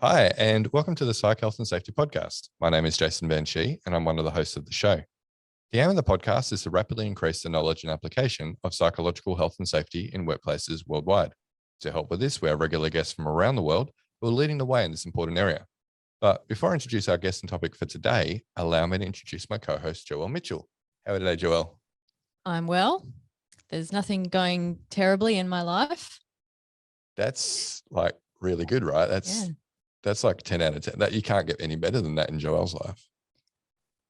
Hi, and welcome to the Psych Health and Safety Podcast. My name is Jason Banshee, and I'm one of the hosts of the show. The aim of the podcast is to rapidly increase the knowledge and application of psychological health and safety in workplaces worldwide. To help with this, we have regular guests from around the world who are leading the way in this important area. But before I introduce our guest and topic for today, allow me to introduce my co-host, Joelle Mitchell. How are you today, Joelle? I'm well. There's nothing going terribly in my life. That's like really good, right? That's like 10 out of 10. That you can't get any better than that in Joelle's life.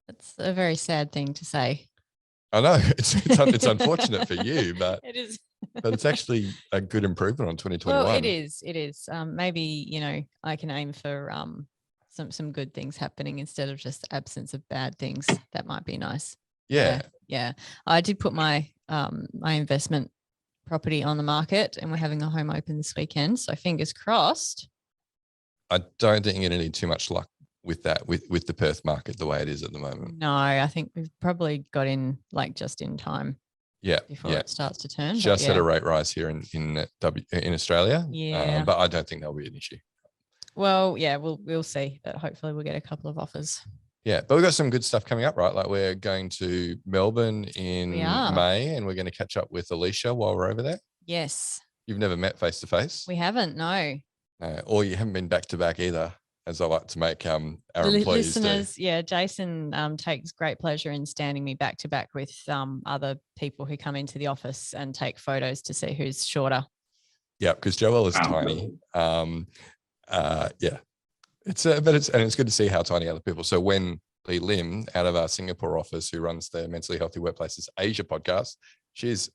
That's a very sad thing to say. I know it's unfortunate for you, but it is. But it's actually a good improvement on 2021. Well, it is. Maybe I can aim for some good things happening instead of just absence of bad things. That might be nice. Yeah. I did put my my investment property on the market, and we're having a home open this weekend. So fingers crossed. I don't think you're going to need too much luck with that, with the Perth market the way it is at the moment. No, I think we've probably got in just in time. Before it starts to turn. Just had a rate rise here in Australia. Yeah. But I don't think that'll be an issue. Well, yeah, we'll see. But hopefully we'll get a couple of offers. Yeah, but we've got some good stuff coming up, right? Like we're going to Melbourne in May, and we're going to catch up with Alicia while we're over there. Yes. You've never met face to face? We haven't, no. Or you haven't been back to back either, as I like to make our employees listeners do. Yeah, Jason takes great pleasure in standing me back to back with other people who come into the office and take photos to see who's shorter. Yeah, because Joelle is tiny. It's good to see how tiny other people. So when Lee Lim out of our Singapore office, who runs the Mentally Healthy Workplaces Asia podcast, she's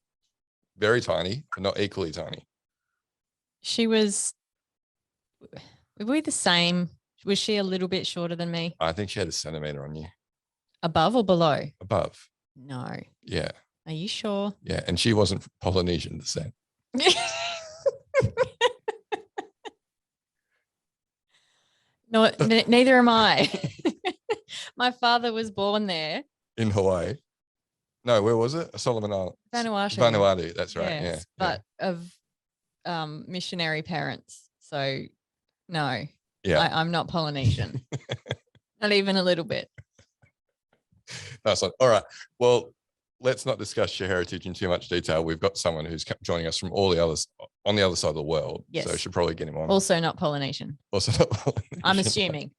very tiny, but not equally tiny. Were we the same? Was she a little bit shorter than me? I think she had a centimetre on you. Above or below? Above. No. Yeah. Are you sure? Yeah, and she wasn't Polynesian descent. No, neither am I. My father was born there. In Hawaii. No, where was it? Solomon Islands. Vanuatu, that's right. Yes, but of missionary parents. So no. Yeah. I'm not Polynesian. Not even a little bit. Nice one. All right. Well, let's not discuss your heritage in too much detail. We've got someone who's joining us from on the other side of the world. Yes. So we should probably get him on. Also not Polynesian. I'm assuming.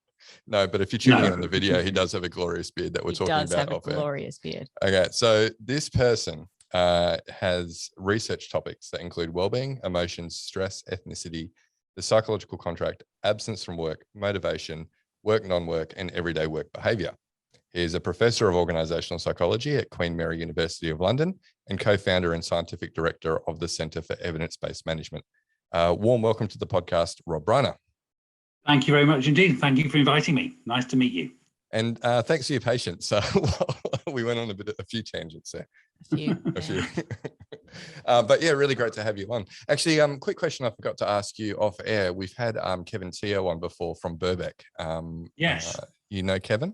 No, but if you're tuning in on the video, he does have a glorious beard that we're talking about. He does have a glorious beard. Okay. So this person has research topics that include wellbeing, emotions, stress, ethnicity, the psychological contract, absence from work, motivation, work, non-work, and everyday work behaviour. He is a professor of organisational psychology at Queen Mary University of London and co-founder and scientific director of the Centre for Evidence-Based Management. Warm welcome to the podcast, Rob Briner. Thank you very much indeed. Thank you for inviting me. Nice to meet you. And thanks for your patience. We went on a few tangents there. A few. But yeah, really great to have you on. Actually, quick question I forgot to ask you off air. We've had Kevin Teo on before from Birkbeck. Yes. You know Kevin?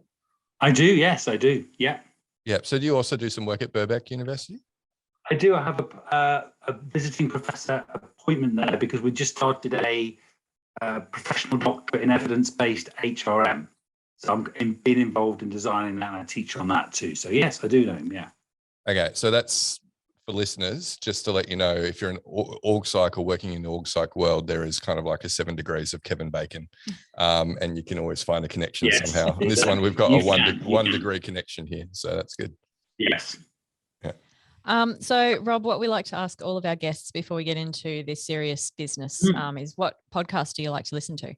I do. Yes, I do. Yeah. Yeah. So do you also do some work at Birkbeck University? I do. I have a visiting professor appointment there because we just started a professional doctorate in evidence-based HRM. So I'm being involved in designing that, and I teach on that too. So yes, I do know him. Yeah. Okay, so that's for listeners, just to let you know, if you're an org psych or working in the org psych world, there is kind of like a 7 degrees of Kevin Bacon, and you can always find a connection somehow. And this one, we've got a one degree connection here, so that's good. Yes. Yeah. So Rob, what we like to ask all of our guests before we get into this serious business is, what podcast do you like to listen to?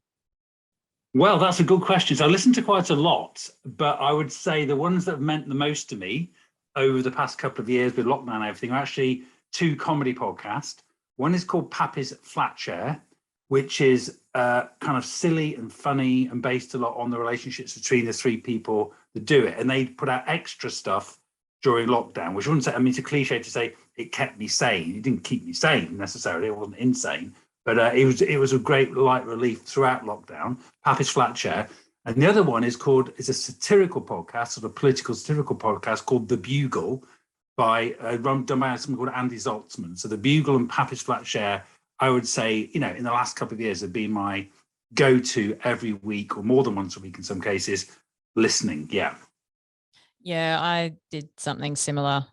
Well, that's a good question. So I listen to quite a lot, but I would say the ones that have meant the most to me over the past couple of years with lockdown and everything are actually 2 comedy podcasts. One is called Pappy's Flat Chair, which is kind of silly and funny and based a lot on the relationships between the 3 people that do it. And they put out extra stuff during lockdown, which I wouldn't say, I mean, it's a cliche to say it kept me sane. It didn't keep me sane necessarily. It wasn't insane, but it was a great light relief throughout lockdown. Pappy's Flat Chair. And the other one is a satirical podcast, sort of political satirical podcast called The Bugle, done by someone called Andy Zaltzman. So The Bugle and Pappy's Flat Chair, I would say, in the last couple of years have been my go to every week, or more than once a week in some cases, listening. Yeah. Yeah, I did something similar.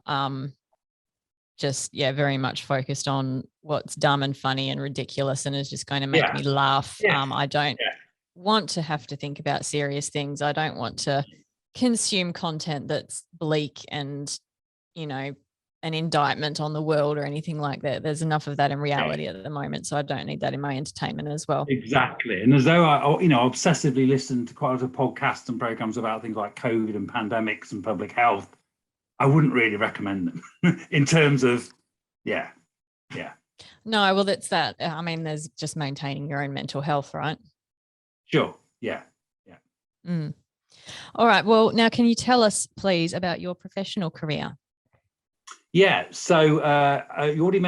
Just, very much focused on what's dumb and funny and ridiculous and is just going to make me laugh. I don't want to have to think about serious things. I don't want to consume content that's bleak and, an indictment on the world or anything like that. There's enough of that in reality at the moment, so I don't need that in my entertainment as well. Exactly. And as though I obsessively listen to quite a lot of podcasts and programs about things like COVID and pandemics and public health, I wouldn't really recommend them in terms of, yeah. No, well, that's that. I mean, there's just maintaining your own mental health, right? Sure. Yeah. All right. Well, now, can you tell us, please, about your professional career? Yeah. So Jason already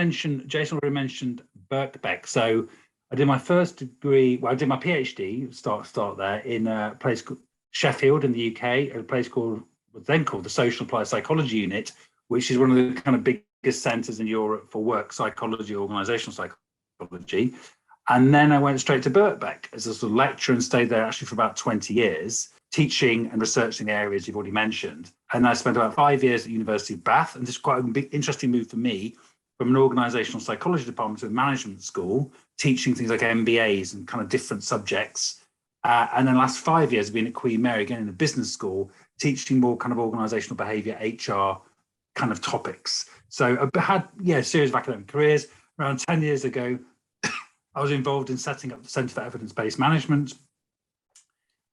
mentioned Birkbeck. So I did my first degree, I did my PhD, start there, in a place called Sheffield in the UK, at a place called the Social Applied Psychology Unit, which is one of the kind of biggest centres in Europe for work psychology, organisational psychology. And then I went straight to Birkbeck as a sort of lecturer and stayed there actually for about 20 years, teaching and researching the areas you've already mentioned. And I spent about 5 years at the University of Bath, and this is quite a big, interesting move for me, from an organisational psychology department to a management school, teaching things like MBAs and kind of different subjects. And then the last 5 years I've been at Queen Mary, again in a business school, teaching more kind of organisational behaviour, HR kind of topics. So I had a series of academic careers. Around 10 years ago, I was involved in setting up the Centre for Evidence-Based Management.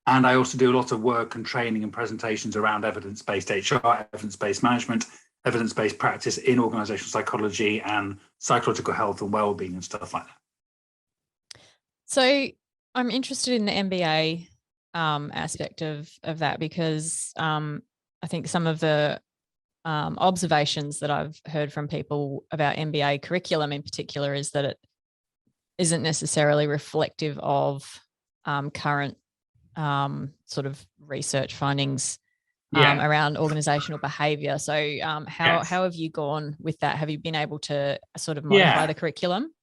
And I also do a lot of work and training and presentations around evidence-based HR, evidence-based management, evidence-based practice in organisational psychology and psychological health and wellbeing and stuff like that. So I'm interested in the MBA aspect of that, because I think some of the observations that I've heard from people about MBA curriculum in particular is that it isn't necessarily reflective of current sort of research findings around organizational behavior. So how have you gone with that? Have you been able to sort of modify the curriculum?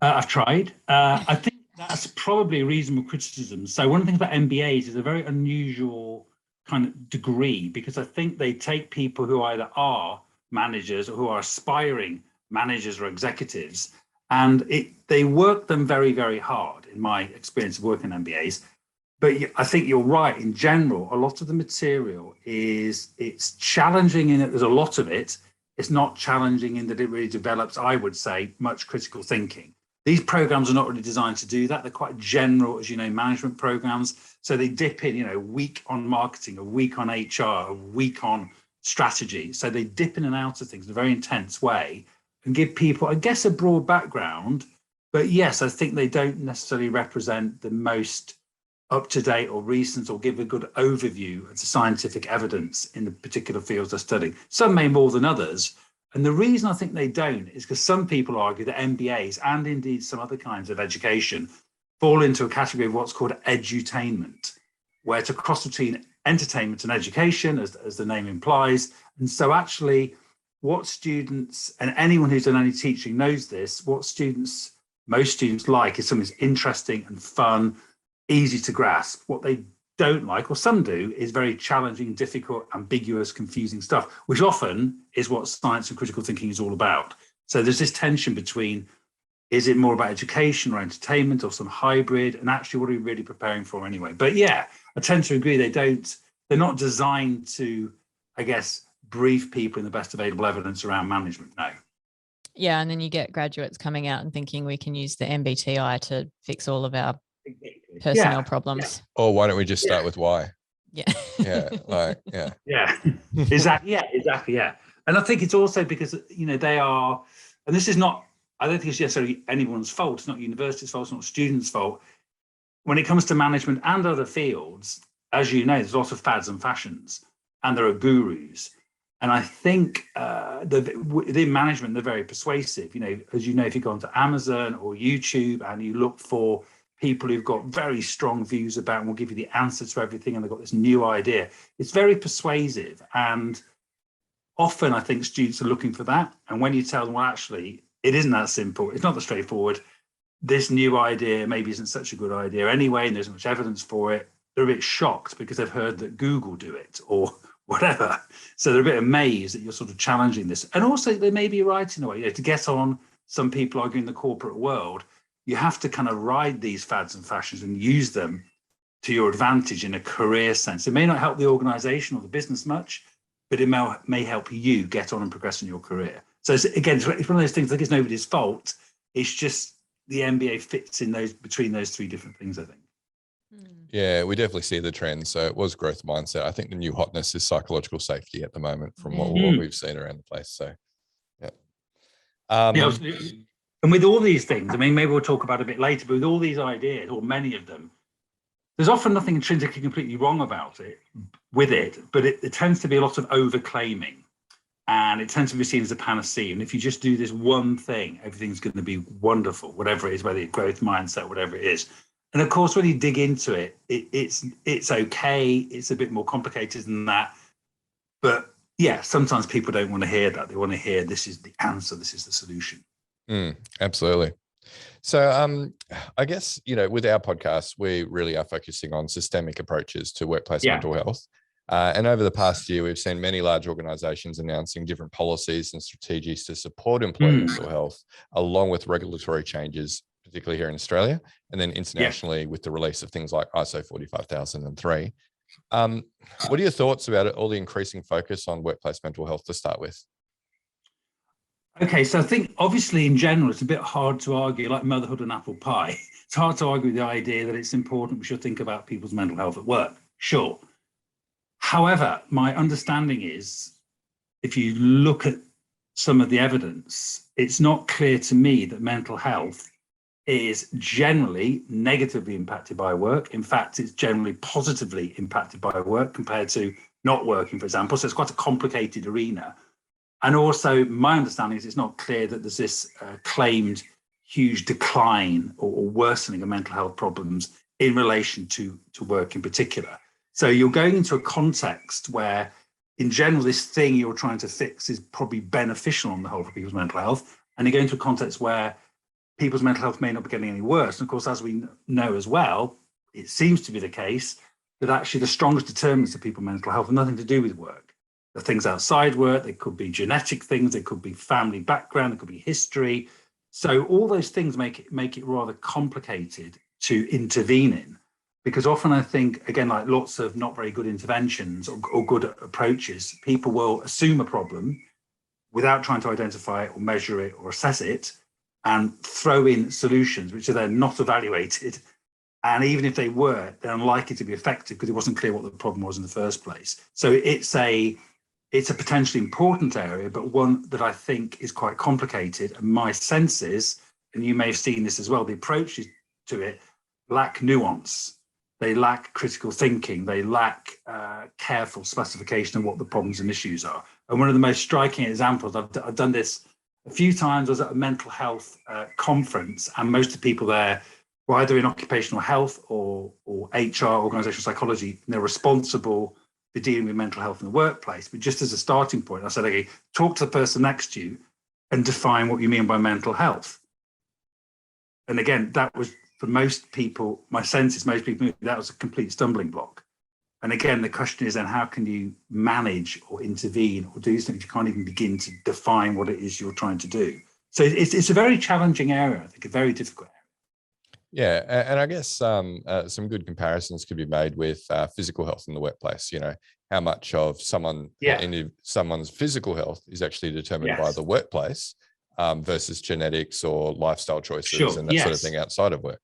I've tried. I think that's probably a reasonable criticism. So one of the things about MBAs is a very unusual kind of degree, because I think they take people who either are managers or who are aspiring managers or executives, and they work them very, very hard, in my experience of working in MBAs. But I think you're right. In general, a lot of the material it's challenging in that there's a lot of it. It's not challenging in that it really develops, I would say, much critical thinking. These programs are not really designed to do that. They're quite general, as you know, management programs. So they dip in, a week on marketing, a week on HR, a week on strategy. So they dip in and out of things in a very intense way and give people, I guess, a broad background. But yes, I think they don't necessarily represent the most up-to-date or recent, or give a good overview of the scientific evidence in the particular fields they're studying. Some may more than others. And the reason I think they don't is because some people argue that MBAs, and indeed some other kinds of education, fall into a category of what's called edutainment, where it's a cross between entertainment and education, as the name implies. And so actually what students, and anyone who's done any teaching knows this, what most students like is something that's interesting and fun, easy to grasp. What they don't like, or some do, is very challenging, difficult, ambiguous, confusing stuff, which often is what science and critical thinking is all about. So there's this tension between, is it more about education or entertainment or some hybrid, and actually what are we really preparing for anyway? But yeah, I tend to agree they're not designed to, I guess, brief people in the best available evidence around management, no. Yeah, and then you get graduates coming out and thinking we can use the MBTI to fix all of our personnel problems. Or why don't we just start with why? Yeah. Exactly. And I think it's also because, they are, and this is not, I don't think it's necessarily anyone's fault. It's not university's fault. It's not students' fault. When it comes to management and other fields, as you know, there's lots of fads and fashions, and there are gurus. And I think within management, they're very persuasive. As you know, if you go onto Amazon or YouTube and you look for people who've got very strong views about and will give you the answer to everything, and they've got this new idea, it's very persuasive. And often I think students are looking for that. And when you tell them, well, actually, it isn't that simple, it's not that straightforward, this new idea maybe isn't such a good idea anyway, and there's much evidence for it, they're a bit shocked because they've heard that Google do it or whatever. So they're a bit amazed that you're sort of challenging this. And also they may be right in a way, you know, to get on, some people argue in the corporate world, you have to kind of ride these fads and fashions and use them to your advantage in a career sense. It may not help the organization or the business much, but it may help you get on and progress in your career. So again, it's one of those things, like it's nobody's fault. It's just the MBA fits in those, between those three different things, I think. Yeah, we definitely see the trend. So it was growth mindset. I think the new hotness is psychological safety at the moment from what we've seen around the place. So, yeah. Yeah, absolutely. And with all these things, I mean, maybe we'll talk about it a bit later, but with all these ideas, or many of them, there's often nothing intrinsically completely wrong about it, with it, but it tends to be a lot of over-claiming. And it tends to be seen as a panacea. And if you just do this one thing, everything's going to be wonderful, whatever it is, whether it's growth mindset, whatever it is. And of course, when you dig into it, it's okay. It's a bit more complicated than that. But yeah, sometimes people don't want to hear that. They want to hear this is the answer, this is the solution. Absolutely. So I guess, you know, with our podcast, we really are focusing on systemic approaches to workplace mental health. And over the past year, we've seen many large organizations announcing different policies and strategies to support employee mental health, along with regulatory changes, particularly here in Australia, and then internationally with the release of things like ISO 45003. What are your thoughts about it, all the increasing focus on workplace mental health to start with? Okay, so I think obviously in general, it's a bit hard to argue, like motherhood and apple pie. It's hard to argue with the idea that it's important we should think about people's mental health at work. Sure. However, my understanding is, if you look at some of the evidence, it's not clear to me that mental health is generally negatively impacted by work. In fact, it's generally positively impacted by work compared to not working, for example. So it's quite a complicated arena. And also, my understanding is it's not clear that there's this claimed huge decline or worsening of mental health problems in relation to work in particular. So you're going into a context where, in general, this thing you're trying to fix is probably beneficial on the whole for people's mental health. And you go into a context where people's mental health may not be getting any worse. And of course, as we know as well, it seems to be the case that actually the strongest determinants of people's mental health have nothing to do with work. The things outside work, they could be genetic things, they could be family background, it could be history. So all those things make it rather complicated to intervene in, because often I think, again, like lots of not very good interventions or good approaches, people will assume a problem without trying to identify it or measure it or assess it, and throw in solutions which are then not evaluated. And even if they were, they're unlikely to be effective because it wasn't clear what the problem was in the first place. So it's a potentially important area, but one that I think is quite complicated. And my sense is, and you may have seen this as well, the approaches to it lack nuance. They lack critical thinking. They lack careful specification of what the problems and issues are. And one of the most striking examples, I've done this a few times. I was at a mental health conference, and most of the people there were either in occupational health or HR, organisational psychology, and they're responsible for dealing with mental health in the workplace. But just as a starting point, I said, okay, talk to the person next to you and define what you mean by mental health. And again, that was, for most people, my sense is most people, that was a complete stumbling block. And again, the question is then, how can you manage or intervene or do something if you can't even begin to define what it is you're trying to do? So it's a very challenging area, I think, a very difficult area. Yeah, and I guess some good comparisons could be made with physical health in the workplace. You know, how much of someone's physical health is actually determined by the workplace versus genetics or lifestyle choices and that sort of thing outside of work.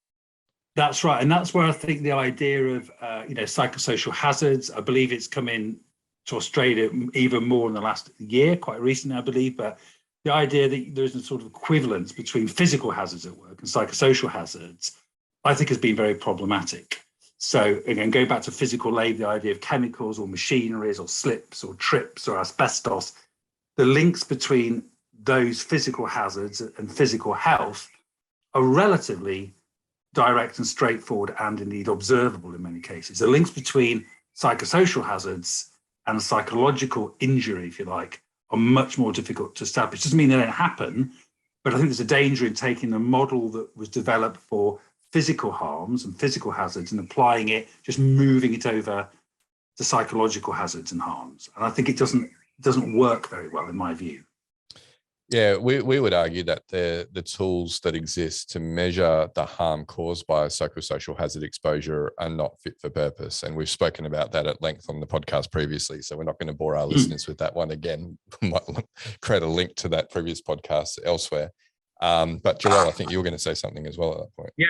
That's right, and that's where I think the idea of psychosocial hazards, I believe it's come in to Australia even more in the last year, quite recently, I believe, but the idea that there's a sort of equivalence between physical hazards at work and psychosocial hazards, I think has been very problematic. So again, going back to physical labour, the idea of chemicals or machineries or slips or trips or asbestos, the links between those physical hazards and physical health are relatively direct and straightforward and indeed observable in many cases. The links between psychosocial hazards and psychological injury, if you like, are much more difficult to establish. Doesn't mean they don't happen, But I think there's a danger in taking a model that was developed for physical harms and physical hazards and applying it, just moving it over to psychological hazards and harms. And I think it doesn't work very well, in my view. Yeah, we would argue that the tools that exist to measure the harm caused by psychosocial hazard exposure are not fit for purpose. And we've spoken about that at length on the podcast previously, so we're not going to bore our listeners with that one again. We might create a link to that previous podcast elsewhere. But Joelle, I think you were going to say something as well at that point. Yeah.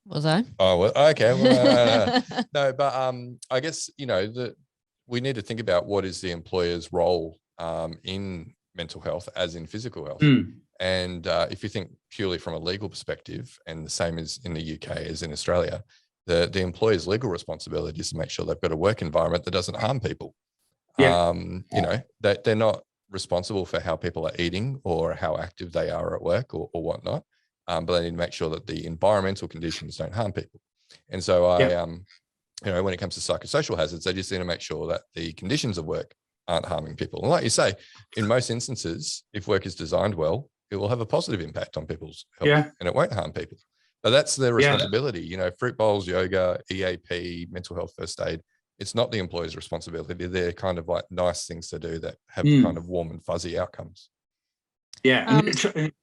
Was I? Oh, well, okay. Well, no, but I guess, we need to think about what is the employer's role in mental health as in physical health. And if you think purely from a legal perspective, and the same as in the UK as in Australia, the employer's legal responsibility is to make sure they've got a work environment that doesn't harm people. That they're not responsible for how people are eating or how active they are at work or whatnot, but they need to make sure that the environmental conditions don't harm people. And so when it comes to psychosocial hazards, they just need to make sure that the conditions of work aren't harming people. And like you say, in most instances, if work is designed well, it will have a positive impact on people's health and it won't harm people. But that's their responsibility. Fruit bowls, yoga, EAP, mental health first aid, it's not the employer's responsibility. They're kind of like nice things to do that have kind of warm and fuzzy outcomes. Yeah. Sorry,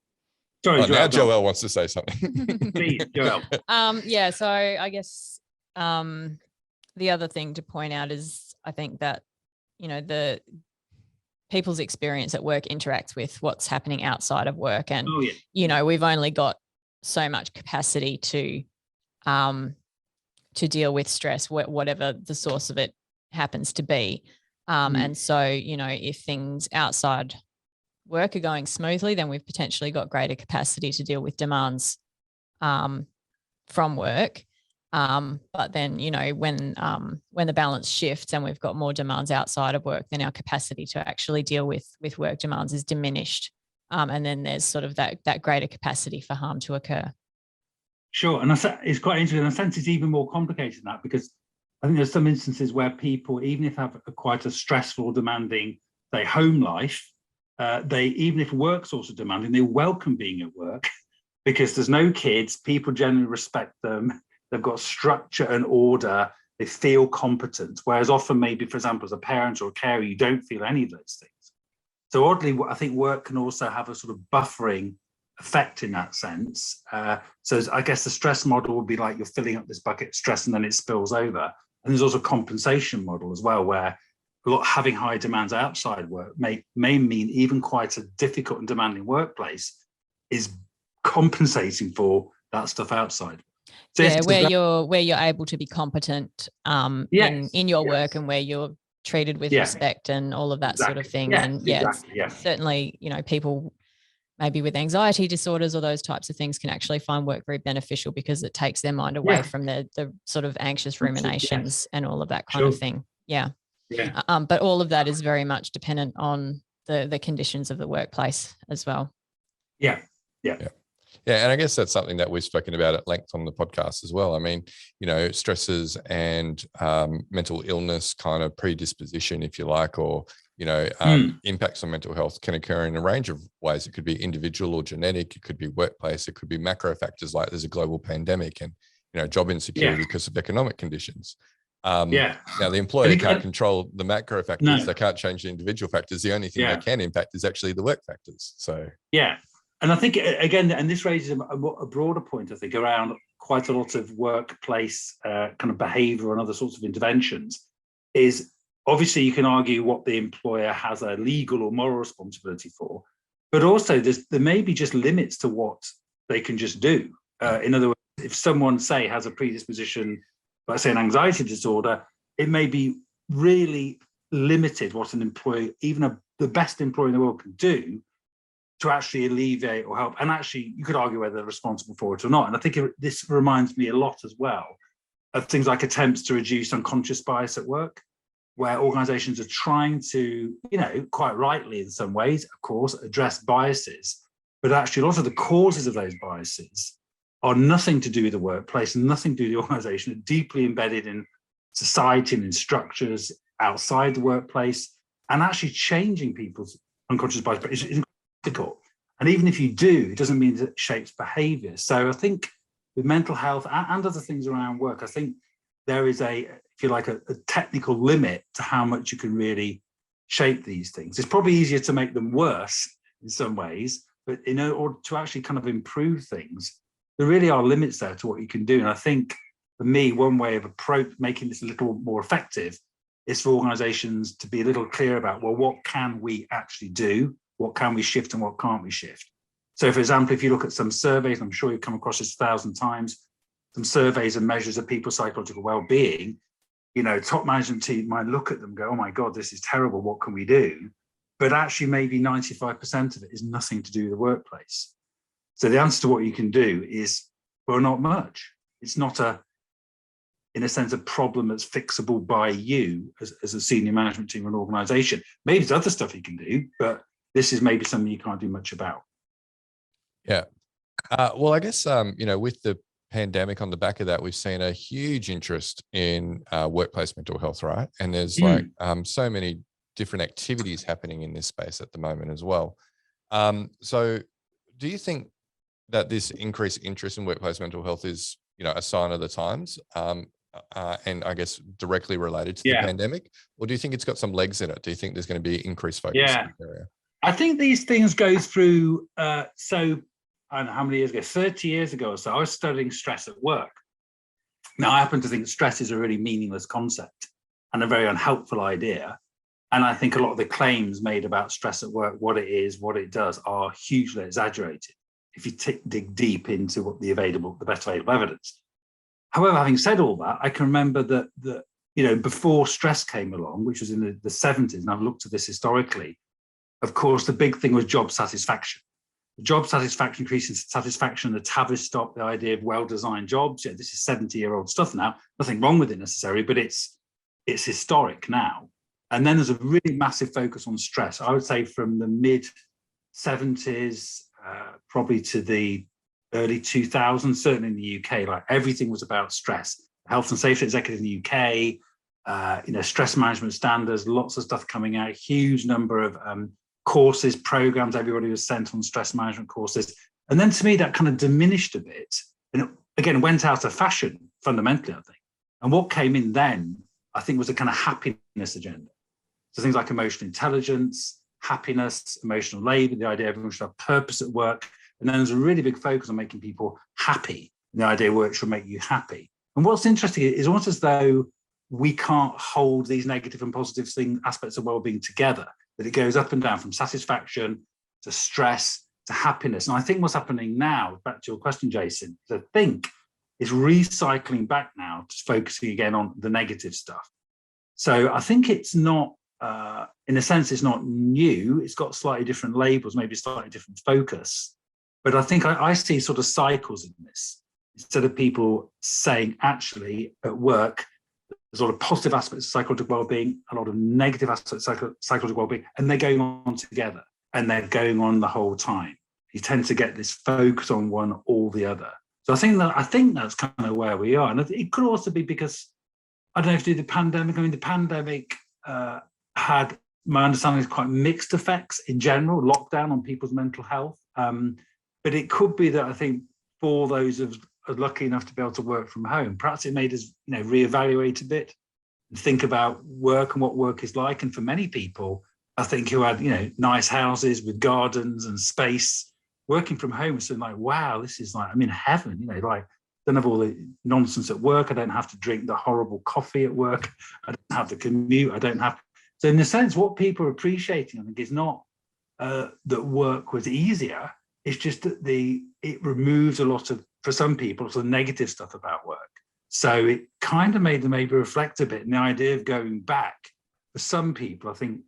Joelle, now Joelle wants to say something. Please, Joelle. So I guess the other thing to point out is I think that the people's experience at work interacts with what's happening outside of work. And, we've only got so much capacity to deal with stress, whatever the source of it happens to be. And so, if things outside work are going smoothly, then we've potentially got greater capacity to deal with demands from work. But then, when the balance shifts and we've got more demands outside of work, then our capacity to actually deal with work demands is diminished. And then there's sort of that greater capacity for harm to occur. Sure. And it's quite interesting. In a sense, it's even more complicated than that, because I think there's some instances where people, even if they have quite a stressful, demanding, say, home life, even if work's also demanding, they welcome being at work because there's no kids, people generally respect them. They've got structure and order. They feel competent. Whereas often maybe, for example, as a parent or a carer, you don't feel any of those things. So oddly, I think work can also have a sort of buffering effect in that sense. So I guess the stress model would be like you're filling up this bucket of stress and then it spills over. And there's also a compensation model as well, where having high demands outside work may mean even quite a difficult and demanding workplace is compensating for that stuff outside. So where you're able to be competent in your work, and where you're treated with respect and all of that sort of thing. Certainly, people maybe with anxiety disorders or those types of things can actually find work very beneficial because it takes their mind away from the sort of anxious ruminations and all of that kind of thing. But all of that is very much dependent on the conditions of the workplace as well. Yeah, and I guess that's something that we've spoken about at length on the podcast as well. I mean, stresses and mental illness kind of predisposition, if you like, or, impacts on mental health can occur in a range of ways. It could be individual or genetic. It could be workplace. It could be macro factors like there's a global pandemic and, job insecurity because of economic conditions. Now, the employer can't control the macro factors. No. They can't change the individual factors. The only thing they can impact is actually the work factors. So, and I think, again, and this raises a broader point, I think, around quite a lot of workplace kind of behaviour and other sorts of interventions, is obviously you can argue what the employer has a legal or moral responsibility for, but also there may be just limits to what they can just do. In other words, if someone, say, has a predisposition, let's say an anxiety disorder, it may be really limited what an employee, even the best employer in the world, can do to actually alleviate or help. And actually, you could argue whether they're responsible for it or not. And I think this reminds me a lot as well of things like attempts to reduce unconscious bias at work, where organizations are trying to, quite rightly in some ways, of course, address biases, but actually a lot of the causes of those biases are nothing to do with the workplace, nothing to do with the organization, are deeply embedded in society and in structures outside the workplace, and actually changing people's unconscious bias is difficult. And even if you do, it doesn't mean that it shapes behavior. So I think with mental health and other things around work, I think there is if you like, a technical limit to how much you can really shape these things. It's probably easier to make them worse in some ways, but in order to actually kind of improve things, there really are limits there to what you can do. And I think for me, one way of making this a little more effective is for organizations to be a little clear about, well, what can we actually do? What can we shift and what can't we shift? So for example, if you look at some surveys, I'm sure you've come across this 1,000 times, some surveys and measures of people's psychological well-being, top management team might look at them and go, oh my God, this is terrible. What can we do? But actually maybe 95% of it is nothing to do with the workplace. So the answer to what you can do is, well, not much. It's not in a sense, a problem that's fixable by you as a senior management team or an organization. Maybe there's other stuff you can do, but this is maybe something you can't do much about. Yeah. Well, I guess, with the pandemic on the back of that, we've seen a huge interest in workplace mental health, right? And there's so many different activities happening in this space at the moment as well. So do you think that this increased interest in workplace mental health is, a sign of the times? And I guess directly related to the pandemic, or do you think it's got some legs in it? Do you think there's going to be increased focus in that area? I think these things go through, I don't know how many years ago, 30 years ago or so, I was studying stress at work. Now, I happen to think stress is a really meaningless concept and a very unhelpful idea. And I think a lot of the claims made about stress at work, what it is, what it does, are hugely exaggerated if you dig deep into what the best available evidence. However, having said all that, I can remember that before stress came along, which was in the 70s, and I've looked at this historically, of course, the big thing was job satisfaction. The job satisfaction, increasing satisfaction, the Tavistock, the idea of well-designed jobs. Yeah, this is 70-year-old stuff now. Nothing wrong with it necessarily, but it's historic now. And then there's a really massive focus on stress. I would say from the mid-70s, probably to the early 2000s, certainly in the UK, like everything was about stress. Health and Safety Executive in the UK, stress management standards, lots of stuff coming out, huge number of courses, programs, everybody was sent on stress management courses. And then to me, that kind of diminished a bit. And it, again, went out of fashion, fundamentally, I think. And what came in then, I think, was a kind of happiness agenda. So things like emotional intelligence, happiness, emotional labor, the idea everyone should have purpose at work. And then there's a really big focus on making people happy. And the idea work should make you happy. And what's interesting is almost as though we can't hold these negative and positive aspects of well-being together, that it goes up and down from satisfaction to stress to happiness. And I think what's happening now, back to your question, Jason, is I think is recycling back now to focusing again on the negative stuff. So I think it's not, in a sense, it's not new. It's got slightly different labels, maybe slightly different focus. But I think I see sort of cycles in this. Instead of people saying, actually, at work, there's a lot of positive aspects of psychological well-being, a lot of negative aspects of psychological well-being, and they're going on together, and they're going on the whole time. You tend to get this focus on one or the other. So I think that's kind of where we are. And it could also be because, I don't know if to do the pandemic. I mean, the pandemic had, my understanding is, quite mixed effects in general, lockdown on people's mental health. But it could be that I think for those of lucky enough to be able to work from home, perhaps it made us, reevaluate a bit and think about work and what work is like. And for many people, I think, who had, nice houses with gardens and space, working from home was something like, wow, this is like, I'm in heaven, like, I don't have all the nonsense at work. I don't have to drink the horrible coffee at work. I don't have the commute. So in a sense, what people are appreciating, I think, is not that work was easier. It's just that it removes a lot of, for some people, the negative stuff about work. So it kind of made them maybe reflect a bit. And the idea of going back, for some people, I think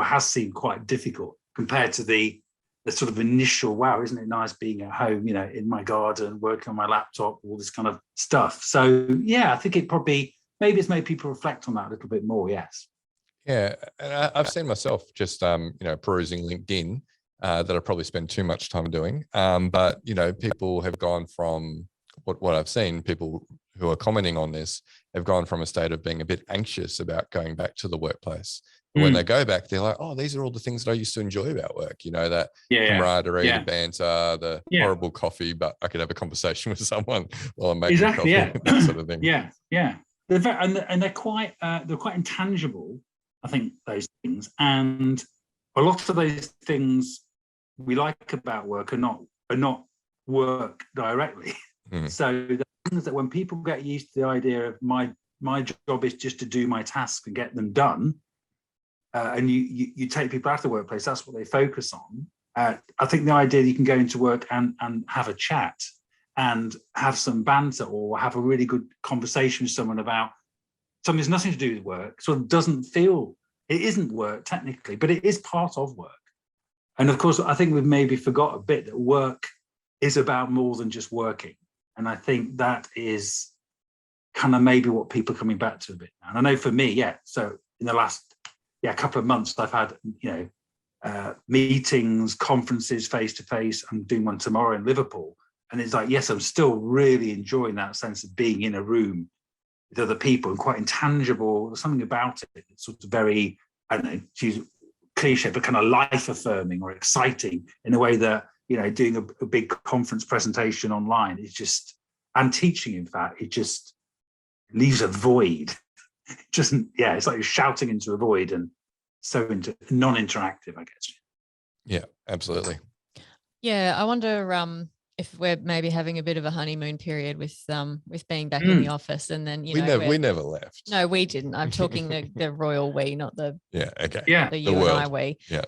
has seemed quite difficult compared to the sort of initial, wow, isn't it nice being at home, in my garden, working on my laptop, all this kind of stuff. So yeah, I think maybe it's made people reflect on that a little bit more, yes. Yeah, and I've seen myself just, perusing LinkedIn, that I probably spend too much time doing. But, people have gone from what I've seen, people who are commenting on this have gone from a state of being a bit anxious about going back to the workplace And when they go back, they're like, oh, these are all the things that I used to enjoy about work, that camaraderie, the banter, the horrible coffee, but I could have a conversation with someone while I'm making coffee, that sort of thing. They're quite intangible, I think, those things. And a lot of those things we like about work are not work directly. So the things that when people get used to the idea of my job is just to do my tasks and get them done, and you take people out of the workplace, that's what they focus on. I think the idea that you can go into work and have a chat and have some banter or have a really good conversation with someone about something that's nothing to do with work, sort of doesn't feel, it isn't work technically, but it is part of work. And of course, I think we've maybe forgot a bit that work is about more than just working. And I think that is kind of maybe what people are coming back to a bit now. And I know for me, so in the last couple of months, I've had, meetings, conferences face-to-face. I'm doing one tomorrow in Liverpool. And it's like, yes, I'm still really enjoying that sense of being in a room with other people and quite intangible. There's something about it that's sort of very, I don't know, to use cliche, but kind of life-affirming or exciting in a way that, doing a big conference presentation online is just, and teaching, in fact, it just leaves a void. It's like you're shouting into a void and so into non-interactive, I guess. Yeah, absolutely. Yeah, I wonder if we're maybe having a bit of a honeymoon period with being back in the office, and then we never left. No, we didn't. I'm talking the royal we, not the the you and I we. Yeah.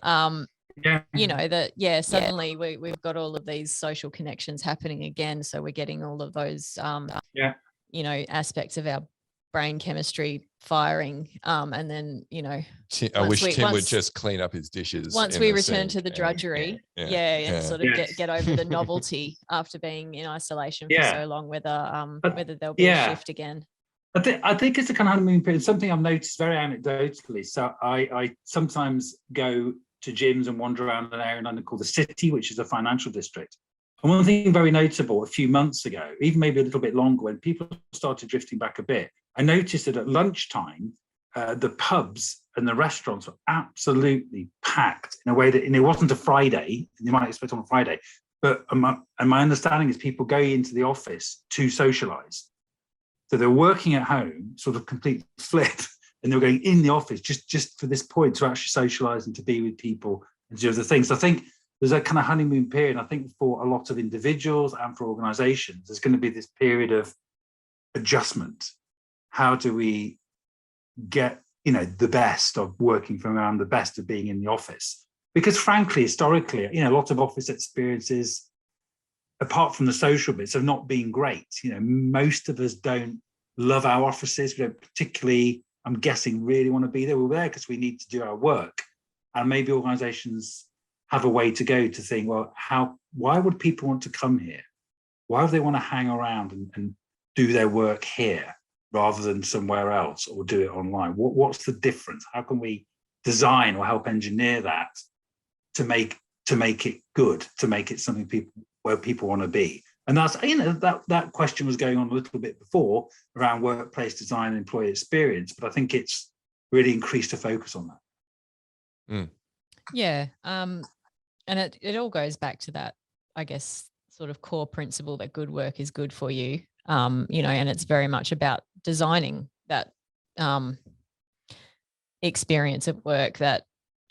Suddenly we've got all of these social connections happening again, so we're getting all of those aspects of our brain chemistry firing, and then I wish Tim would just clean up his dishes once we return to the drudgery and sort of get over the novelty after being in isolation for so long, whether there'll be a shift again. I think it's a kind of honeymoon period. Something I've noticed very anecdotally. So I sometimes go to gyms and wander around an area in London called the City, which is a financial district. And one thing very notable a few months ago, even maybe a little bit longer, when people started drifting back a bit, I noticed that at lunchtime, the pubs and the restaurants were absolutely packed in a way that, and it wasn't a Friday, you might expect on a Friday, but my understanding is people go into the office to socialize. So they're working at home, sort of complete flip, and they're going in the office just for this point to actually socialize and to be with people and do other things. So I think there's a kind of honeymoon period. I think for a lot of individuals and for organizations, there's going to be this period of adjustment. How do we get, the best of working from home, the best of being in the office? Because frankly, historically, a lot of office experiences, apart from the social bits, have not been great. Most of us don't love our offices. We don't particularly, I'm guessing, really want to be there. We're there because we need to do our work. And maybe organizations have a way to go to think, well, why would people want to come here? Why would they want to hang around and do their work here rather than somewhere else or do it online? What's the difference? How can we design or help engineer that to make it good, to make it something where people want to be? And that's, that question was going on a little bit before around workplace design and employee experience, but I think it's really increased a focus on that. Yeah. And it all goes back to that, I guess, sort of core principle that good work is good for you. And it's very much about designing that experience of work that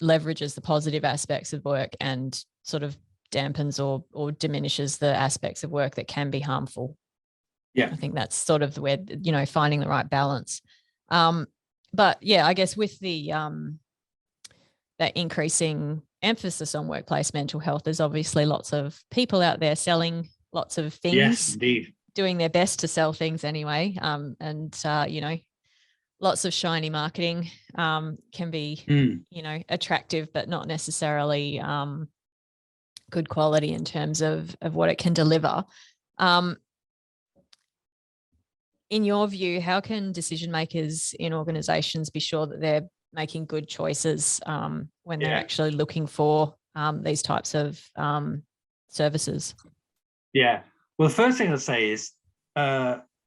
leverages the positive aspects of work and sort of dampens or diminishes the aspects of work that can be harmful. I think that's sort of where, finding the right balance. But yeah, I guess with the that increasing emphasis on workplace mental health, there's obviously lots of people out there selling lots of things. Yes, indeed. Doing their best to sell things anyway. Lots of shiny marketing can be, attractive, but not necessarily good quality in terms of what it can deliver. In your view, how can decision makers in organizations be sure that they're making good choices when they're actually looking for these types of services? Yeah. Well, the first thing I'd say is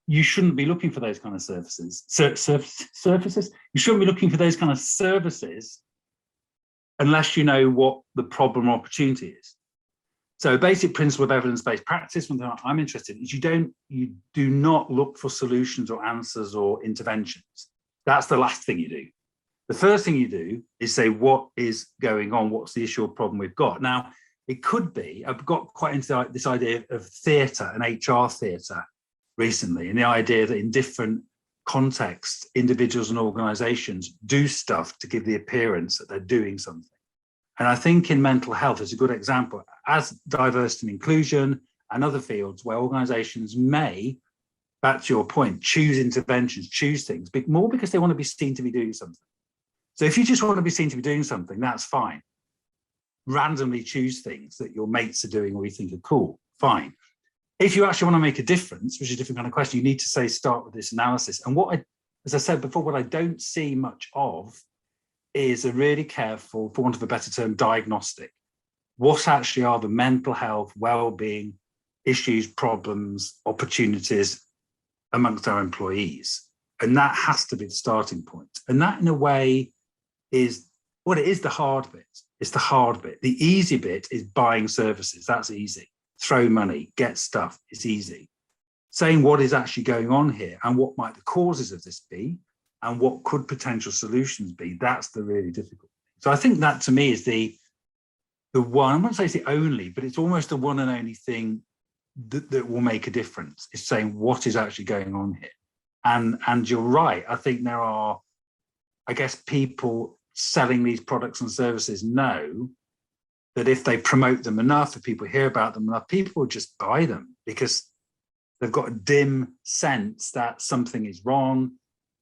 you shouldn't be looking for those kind of services. Surfaces. You shouldn't be looking for those kind of services unless you know what the problem or opportunity is. So a basic principle of evidence-based practice, one thing I'm interested in, is you do not look for solutions or answers or interventions. That's the last thing you do. The first thing you do is say, what is going on? What's the issue or problem we've got? Now, it could be, I've got quite into this idea of theatre and HR theatre recently, and the idea that in different contexts, individuals and organisations do stuff to give the appearance that they're doing something. And I think in mental health, it's a good example, as diversity and inclusion and other fields where organisations may, back to your point, choose interventions, choose things, more because they want to be seen to be doing something. So if you just want to be seen to be doing something, that's fine. Randomly choose things that your mates are doing or you think are cool, fine. If you actually want to make a difference, which is a different kind of question, you need to start with this analysis. And as I said before, what I don't see much of is a really careful, for want of a better term, diagnostic. What actually are the mental health, well-being issues, problems, opportunities amongst our employees? And that has to be the starting point. And that, in a way, is what it is the hard bit. It's the hard bit. The easy bit is buying services. That's easy. Throw money, get stuff. It's easy. Saying what is actually going on here and what might the causes of this be and what could potential solutions be, that's the really difficult thing. So I think that to me is the one, I won't say it's the only, but it's almost the one and only thing that will make a difference, is saying what is actually going on here. And you're right. I think there are, I guess, people selling these products and services know that if they promote them enough, if people hear about them enough, people will just buy them because they've got a dim sense that something is wrong.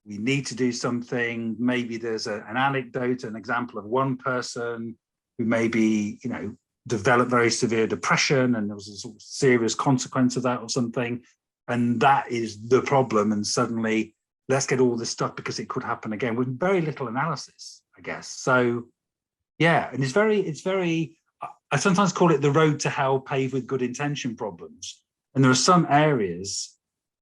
We need to do something. Maybe there's an anecdote, an example of one person who maybe, developed very severe depression and there was a sort of serious consequence of that or something. And that is the problem. And suddenly let's get all this stuff because it could happen again with very little analysis, I guess. So, yeah. And it's very, I sometimes call it the road to hell paved with good intention problems. And there are some areas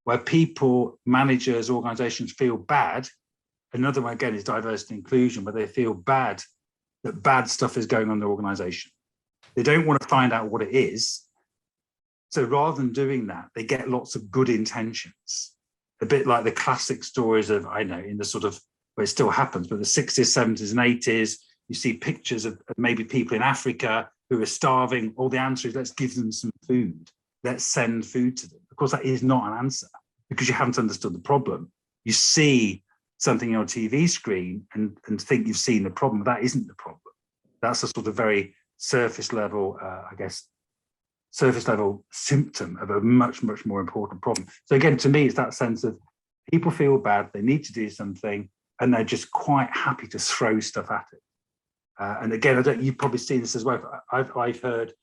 where people, managers, organizations feel bad. Another one, again, is diversity and inclusion, where they feel bad that bad stuff is going on in their organization. They don't want to find out what it is. So rather than doing that, they get lots of good intentions. A bit like the classic stories of, I know, in the sort of, where it still happens, but the 60s, 70s and 80s, you see pictures of maybe people in Africa who are starving. All the answer is, let's give them some food. Let's send food to them. Of course, that is not an answer because you haven't understood the problem. You see something on your TV screen and think you've seen the problem. That isn't the problem. That's a sort of very surface level, surface level symptom of a much, much more important problem. So again, to me, it's that sense of people feel bad, they need to do something, and they're just quite happy to throw stuff at it. And again, you've probably seen this as well. I've heard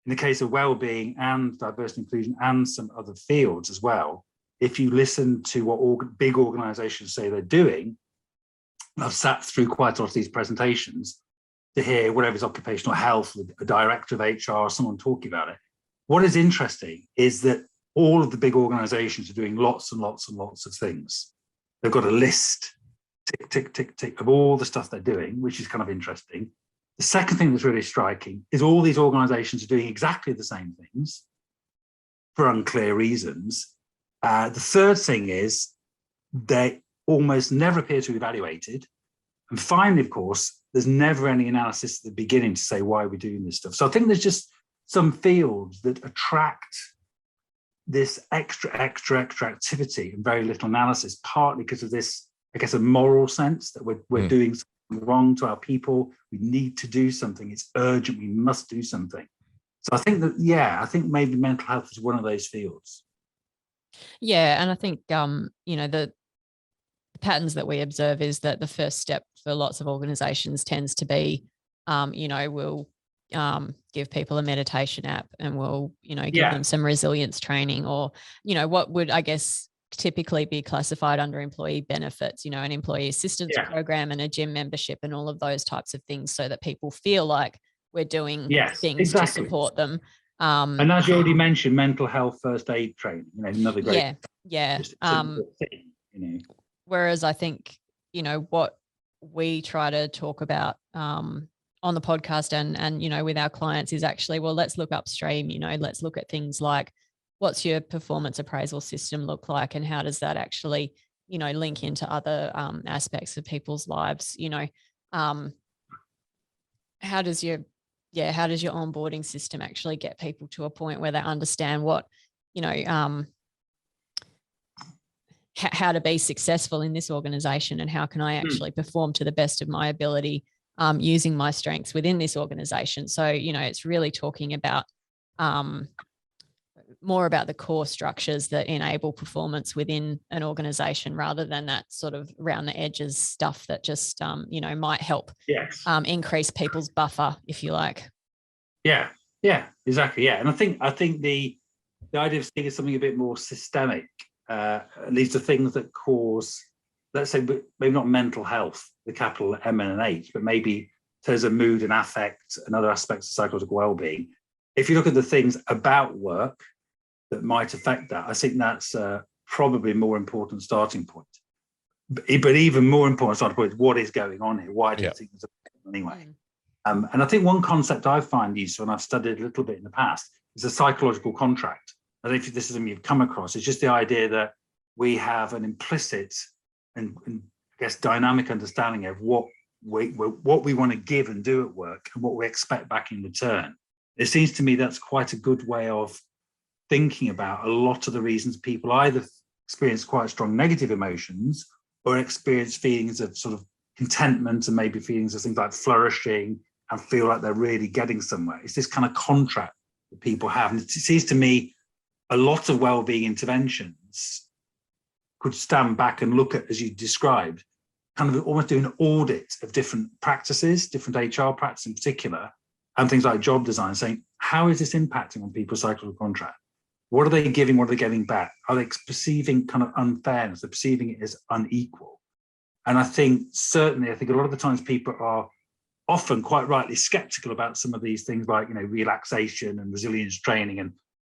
in the case of well-being and diversity and inclusion and some other fields as well, if you listen to what big organizations say they're doing, I've sat through quite a lot of these presentations to hear whatever's occupational health, with a director of HR or someone talking about it. What is interesting is that all of the big organizations are doing lots and lots and lots of things. They've got a list, tick, tick, tick, tick, of all the stuff they're doing, which is kind of interesting. The second thing that's really striking is all these organizations are doing exactly the same things for unclear reasons. The third thing is they almost never appear to be evaluated. And finally, of course, there's never any analysis at the beginning to say why we're doing this stuff. So I think there's just some fields that attract this extra activity and very little analysis, partly because of this, I guess, a moral sense that we're doing something wrong to our people. We need to do something. It's urgent. We must do something. So I think that, I think maybe mental health is one of those fields. Yeah. And I think, the patterns that we observe is that the first step for lots of organizations tends to be, we'll give people a meditation app and we'll, give them some resilience training, or, what would, I guess, typically be classified under employee benefits, an employee assistance program and a gym membership and all of those types of things, so that people feel like we're doing things to support them. And as you already mentioned, mental health first aid training, another great just simple thing, Whereas I think, what we try to talk about on the podcast and with our clients is actually, well, let's look upstream, let's look at things like, what's your performance appraisal system look like, and how does that actually, link into other aspects of people's lives? How does your onboarding system actually get people to a point where they understand what, how to be successful in this organization, and how can I actually perform to the best of my ability using my strengths within this organization? So, it's really talking about more about the core structures that enable performance within an organization, rather than that sort of around the edges stuff that just, might help increase people's buffer, if you like. Yeah, exactly. Yeah. And I think the idea of seeing something a bit more systemic, leads to things that cause, let's say, maybe not mental health, the capital M and H, but maybe there's a mood and affect and other aspects of psychological well-being. If you look at the things about work that might affect that, I think that's probably a more important starting point. But even more important starting point is what is going on here. Why do you think there's a problem anyway? And I think one concept I find useful, and I've studied a little bit in the past, is a psychological contract. I don't know if this is something you've come across. It's just the idea that we have an implicit and I guess dynamic understanding of what we want to give and do at work, and what we expect back in return. It seems to me that's quite a good way of thinking about a lot of the reasons people either experience quite strong negative emotions or experience feelings of sort of contentment, and maybe feelings of things like flourishing, and feel like they're really getting somewhere. It's this kind of contract that people have. And it seems to me a lot of well-being interventions could stand back and look at, as you described, kind of almost do an audit of different practices, different HR practices in particular, and things like job design, saying, how is this impacting on people's psychological contract? What are they giving? What are they getting back? Are they perceiving kind of unfairness? They're perceiving it as unequal. And I think a lot of the times people are often quite rightly skeptical about some of these things like, relaxation and resilience training and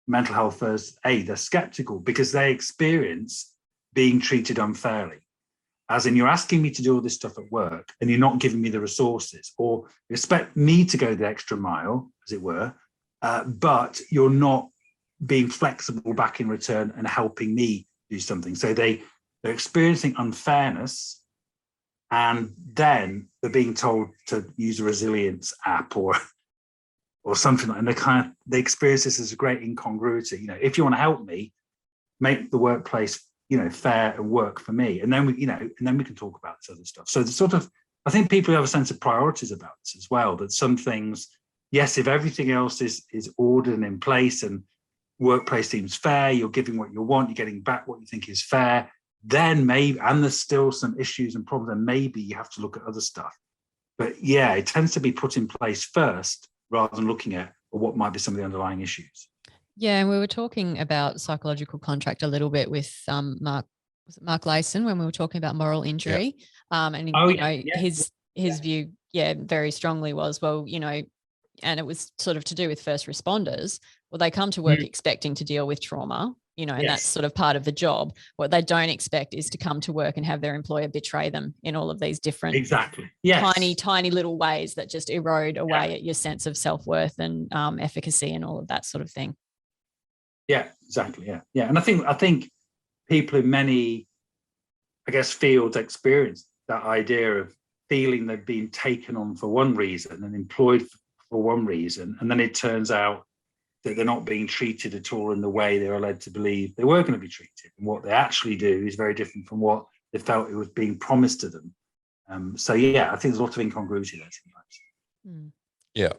mental health first aid. They're skeptical because they experience being treated unfairly. As in, you're asking me to do all this stuff at work and you're not giving me the resources, or you expect me to go the extra mile, as it were, but you're not being flexible back in return and helping me do something. So they're experiencing unfairness, and then they're being told to use a resilience app or something like that. And they experience this as a great incongruity. If you want to help me, make the workplace, fair and work for me. And then we can talk about this other stuff. So I think people have a sense of priorities about this as well, that some things, yes, if everything else is ordered and in place and workplace seems fair, you're giving what you want, you're getting back what you think is fair, then maybe, and there's still some issues and problems, and maybe you have to look at other stuff. But yeah, it tends to be put in place first rather than looking at what might be some of the underlying issues. Yeah, and we were talking about psychological contract a little bit with Mark Layson when we were talking about moral injury. His view, very strongly was, well, and it was sort of to do with first responders. Well, they come to work expecting to deal with trauma, and that's sort of part of the job. What they don't expect is to come to work and have their employer betray them in all of these different tiny little ways that just erode away at your sense of self-worth and efficacy and all of that sort of thing. Yeah, exactly. Yeah. And I think people in many, I guess, fields experience that idea of feeling they've been taken on for one reason and employed for one reason, and then it turns out that they're not being treated at all in the way they were led to believe they were going to be treated. And what they actually do is very different from what they felt it was being promised to them. I think there's a lot of incongruity there sometimes. Yeah.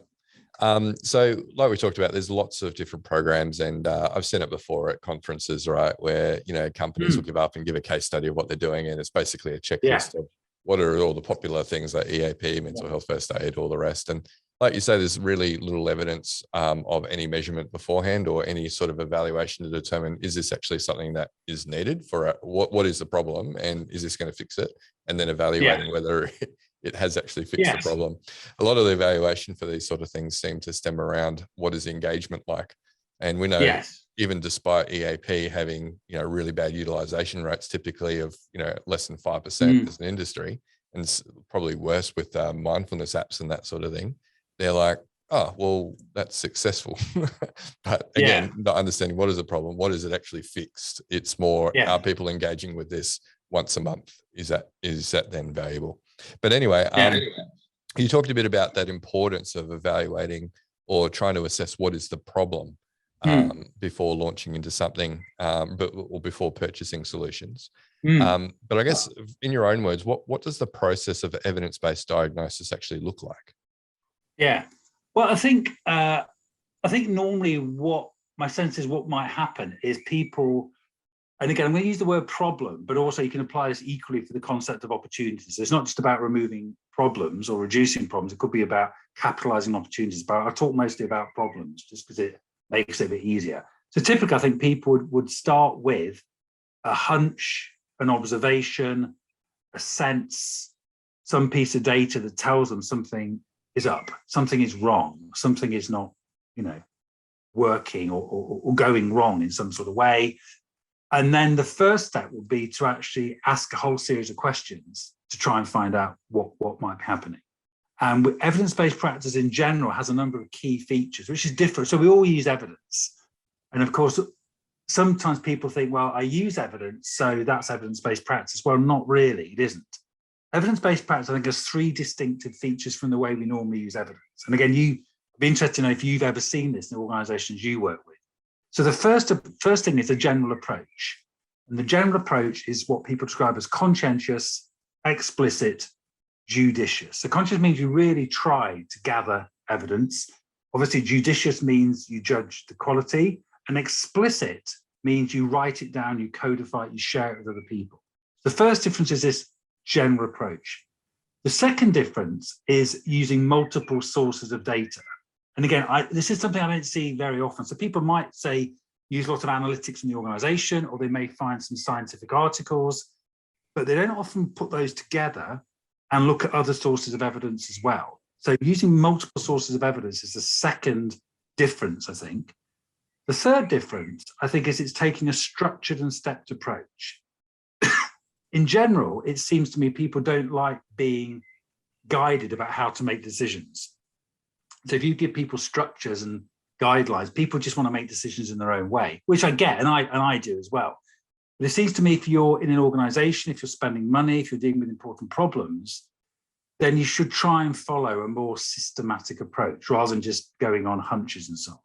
So like we talked about, there's lots of different programs, and I've seen it before at conferences, right, where, companies will give up and give a case study of what they're doing. And it's basically a checklist of what are all the popular things like EAP, mental health first aid, all the rest. And like you say, there's really little evidence of any measurement beforehand or any sort of evaluation to determine, is this actually something that is needed for what is the problem, and is this going to fix it? And then evaluating whether it has actually fixed the problem. A lot of the evaluation for these sort of things seem to stem around what is engagement like. And we know even despite EAP having, really bad utilization rates, typically of, less than 5% as an industry, and probably worse with mindfulness apps and that sort of thing, they're like, oh, well, that's successful. But again, not understanding what is the problem, what is it actually fixed? It's more, are people engaging with this once a month? Is that then valuable? But anyway, you talked a bit about that importance of evaluating or trying to assess what is the problem before launching into something, or before purchasing solutions. But I guess in your own words, what does the process of evidence-based diagnosis actually look like? Yeah, well, I think normally what my sense is what might happen is people, and again, I'm going to use the word problem, but also you can apply this equally for the concept of opportunities. So it's not just about removing problems or reducing problems. It could be about capitalizing opportunities. But I talk mostly about problems just because it makes it a bit easier. So typically, I think people would start with a hunch, an observation, a sense, some piece of data that tells them something is up, something is wrong, something is not, working or going wrong in some sort of way. And then the first step would be to actually ask a whole series of questions to try and find out what might be happening. And with evidence-based practice in general has a number of key features, which is different. So we all use evidence. And of course, sometimes people think, well, I use evidence, so that's evidence-based practice. Well, not really, it isn't. Evidence-based practice, I think, has three distinctive features from the way we normally use evidence. And again, you'd be interested to know if you've ever seen this in the organizations you work with. So the first thing is a general approach. And the general approach is what people describe as conscientious, explicit, judicious. So conscious means you really try to gather evidence. Obviously, judicious means you judge the quality, and explicit means you write it down, you codify it, you share it with other people. The first difference is this general approach. The second difference is using multiple sources of data. And again, this is something I don't see very often. So people might say, use lots of analytics in the organization, or they may find some scientific articles, but they don't often put those together and look at other sources of evidence as well. So using multiple sources of evidence is the second difference, I think. The third difference, I think, is it's taking a structured and stepped approach. In general, it seems to me people don't like being guided about how to make decisions. So if you give people structures and guidelines, people just want to make decisions in their own way, which I get, and I do as well. But it seems to me if you're in an organization, if you're spending money, if you're dealing with important problems, then you should try and follow a more systematic approach rather than just going on hunches and so on.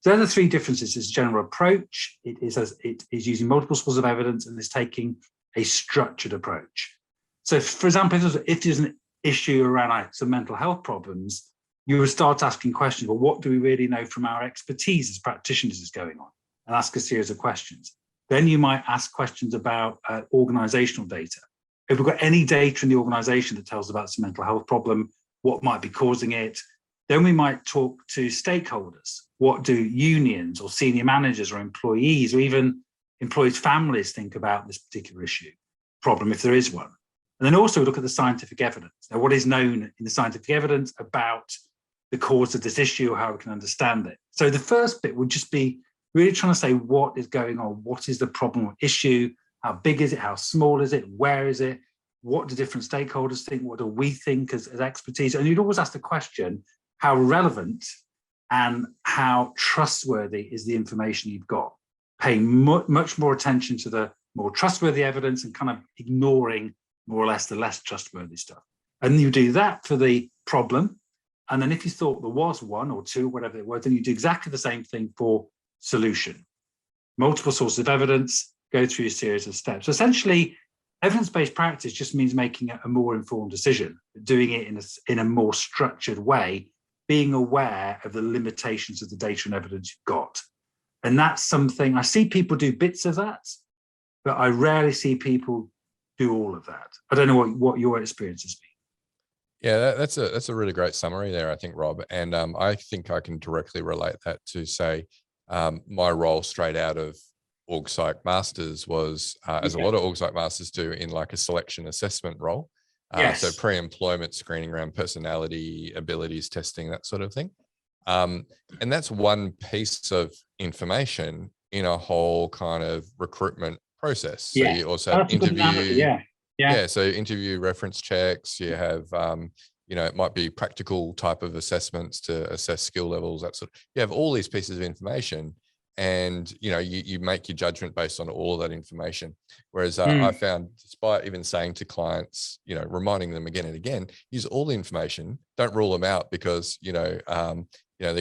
So there are the three differences. It's general approach, it is using multiple sources of evidence, and it's taking a structured approach. So for example, if there's an issue around some mental health problems, you would start asking questions, well, what do we really know from our expertise as practitioners is going on? And ask a series of questions. Then you might ask questions about organizational data. If we've got any data in the organization that tells about some mental health problem, what might be causing it? Then we might talk to stakeholders. What do unions or senior managers or employees or even employees' families think about this particular issue, problem, if there is one? And then also look at the scientific evidence. Now, what is known in the scientific evidence about the cause of this issue or how we can understand it. So the first bit would just be really trying to say what is going on, what is the problem or issue, how big is it, how small is it, where is it, what do different stakeholders think, what do we think as expertise? And you'd always ask the question, how relevant and how trustworthy is the information you've got? Paying much more attention to the more trustworthy evidence and kind of ignoring more or less the less trustworthy stuff. And you do that for the problem. And then if you thought there was one or two, whatever it was, then you do exactly the same thing for solution. Multiple sources of evidence, go through a series of steps. So essentially, evidence-based practice just means making a more informed decision, doing it in a more structured way, being aware of the limitations of the data and evidence you've got. And that's something, I see people do bits of that, but I rarely see people do all of that. I don't know what your experience has been. Yeah, that's a really great summary there, I think, Rob. And I think I can directly relate that to, say, my role straight out of Org Psych Masters was, as a lot of Org Psych Masters do, in like a selection assessment role. So pre-employment screening around personality, abilities testing, that sort of thing. And that's one piece of information in a whole kind of recruitment process. So you also have interview. So interview, reference checks. You have, it might be practical type of assessments to assess skill levels. That sort of. You have all these pieces of information, and you make your judgment based on all of that information. Whereas I found, despite even saying to clients, reminding them again and again, use all the information. Don't rule them out because their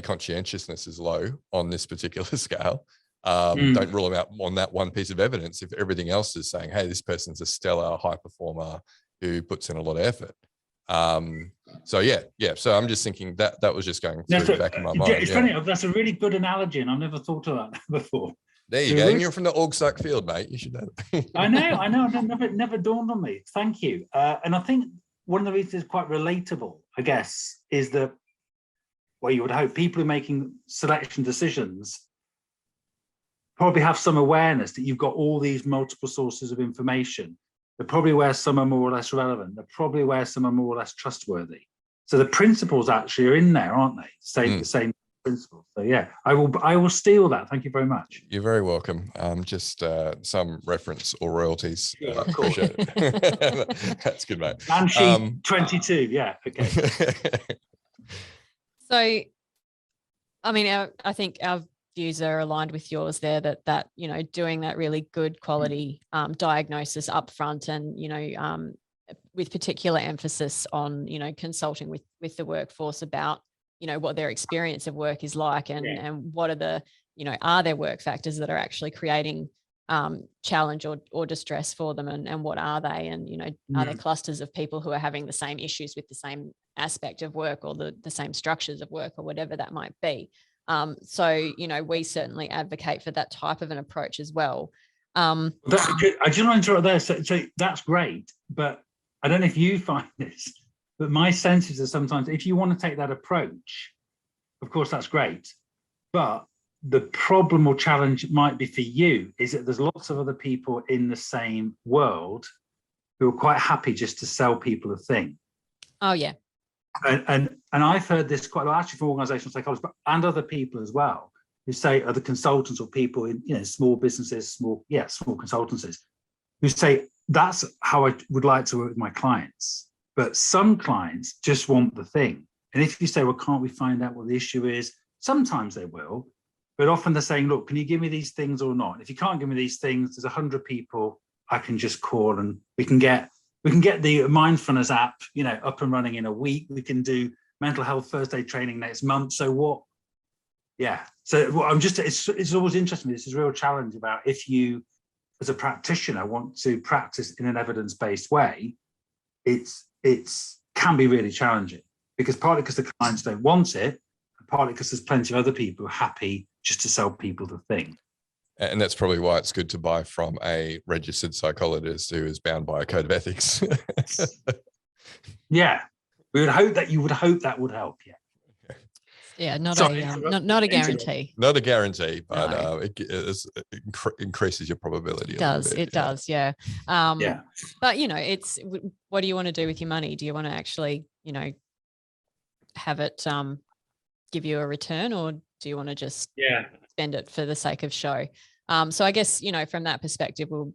conscientiousness is low on this particular scale. Don't rule them out on that one piece of evidence if everything else is saying, hey, this person's a stellar high performer who puts in a lot of effort. So I'm just thinking that was just going through the back of my mind. It's funny, that's a really good analogy, and I've never thought of that before. There you go. And you're from the org psych field, mate. You should know that. I know. Never dawned on me. Thank you. And I think one of the reasons it's quite relatable, I guess, is that, well, you would hope people who are making selection decisions probably have some awareness that you've got all these multiple sources of information. They're probably where some are more or less relevant. They're probably where some are more or less trustworthy. So the principles actually are in there, aren't they? The same principles. So yeah, I will steal that. Thank you very much. You're very welcome. Just some reference or royalties. Yeah, of course. That's good, mate. And sheet 22. Yeah. Okay. So, I mean, I think our views are aligned with yours there, that doing that really good quality diagnosis up front, and with particular emphasis on consulting with the workforce about what their experience of work is like, and what are the are there work factors that are actually creating challenge or distress for them, and what are they, and are there clusters of people who are having the same issues with the same aspect of work, or the same structures of work, or whatever that might be. So we certainly advocate for that type of an approach as well. I just want to interrupt there. So that's great, but I don't know if you find this, but my sense is that sometimes if you want to take that approach, of course that's great, but the problem or challenge might be for you is that there's lots of other people in the same world who are quite happy just to sell people a thing. Oh yeah. And I've heard this quite a lot, actually, from organisational psychologists and other people as well, who say, other consultants or people in small businesses, small consultancies, who say that's how I would like to work with my clients. But some clients just want the thing. And if you say, well, can't we find out what the issue is? Sometimes they will, but often they're saying, look, can you give me these things or not? And if you can't give me these things, there's 100 people I can just call, and we can get the mindfulness app, up and running in a week. We can do mental health first aid training next month. So what? Yeah. So it's always interesting. This is a real challenge about if you, as a practitioner, want to practice in an evidence-based way, it's can be really challenging, because partly because the clients don't want it, and partly because there's plenty of other people who are happy just to sell people the thing. And that's probably why it's good to buy from a registered psychologist who is bound by a code of ethics. Yeah, we would hope that would help. Yeah. Yeah, not a guarantee. Not a guarantee, but no. It increases your probability. It does, yeah. Yeah. But it's, what do you want to do with your money? Do you want to actually, have it give you a return, or do you want to just spend it for the sake of show? So I guess from that perspective, we'll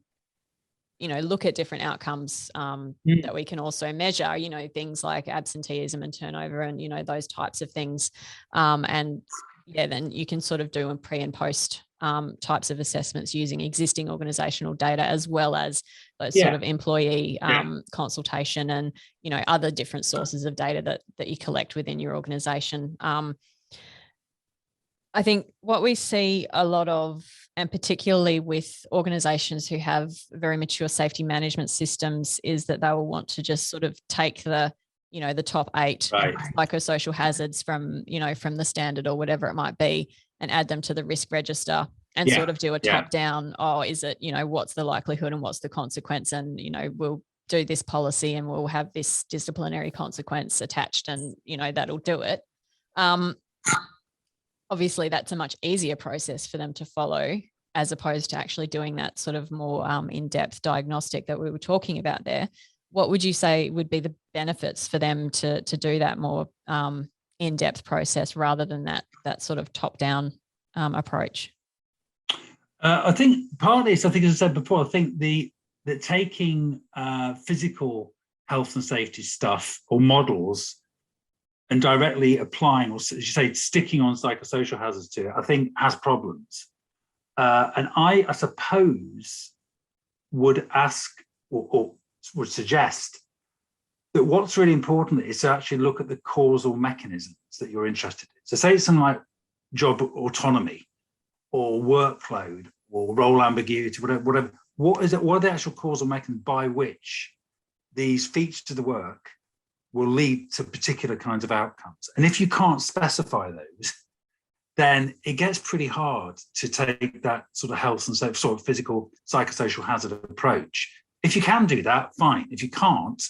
look at different outcomes that we can also measure, things like absenteeism and turnover, and those types of things, and then you can sort of do a pre and post types of assessments using existing organisational data, as well as those sort of employee consultation and other different sources of data that you collect within your organisation. I think what we see a lot of, and particularly with organisations who have very mature safety management systems, is that they will want to just sort of take the top 8 psychosocial hazards from the standard or whatever it might be, and add them to the risk register, and sort of do a top down, is it, what's the likelihood and what's the consequence, and we'll do this policy and we'll have this disciplinary consequence attached, and that'll do it. Obviously, that's a much easier process for them to follow, as opposed to actually doing that sort of more in-depth diagnostic that we were talking about there. what would you say would be the benefits for them to do that more in-depth process rather than that sort of top-down approach? I think partly, as I said before, I think that taking physical health and safety stuff or models and directly applying, or as you say, sticking on psychosocial hazards to it, I think has problems. And I suppose would ask or would suggest that what's really important is to actually look at the causal mechanisms that you're interested in. So say it's something like job autonomy or workload or role ambiguity, whatever. What is it? What are the actual causal mechanisms by which these features of the work will lead to particular kinds of outcomes? And if you can't specify those, then it gets pretty hard to take that sort of health and sort of physical psychosocial hazard approach. If you can do that, fine. If you can't,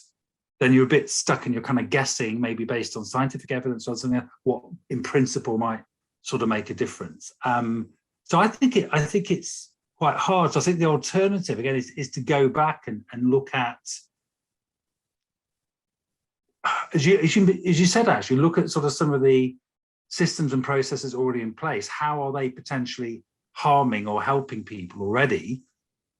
then you're a bit stuck and you're kind of guessing, maybe based on scientific evidence or something, what in principle might sort of make a difference. So I think it's quite hard. So I think the alternative again is to go back and look at, as you said, actually look at sort of some of the systems and processes already in place. How are they potentially harming or helping people already?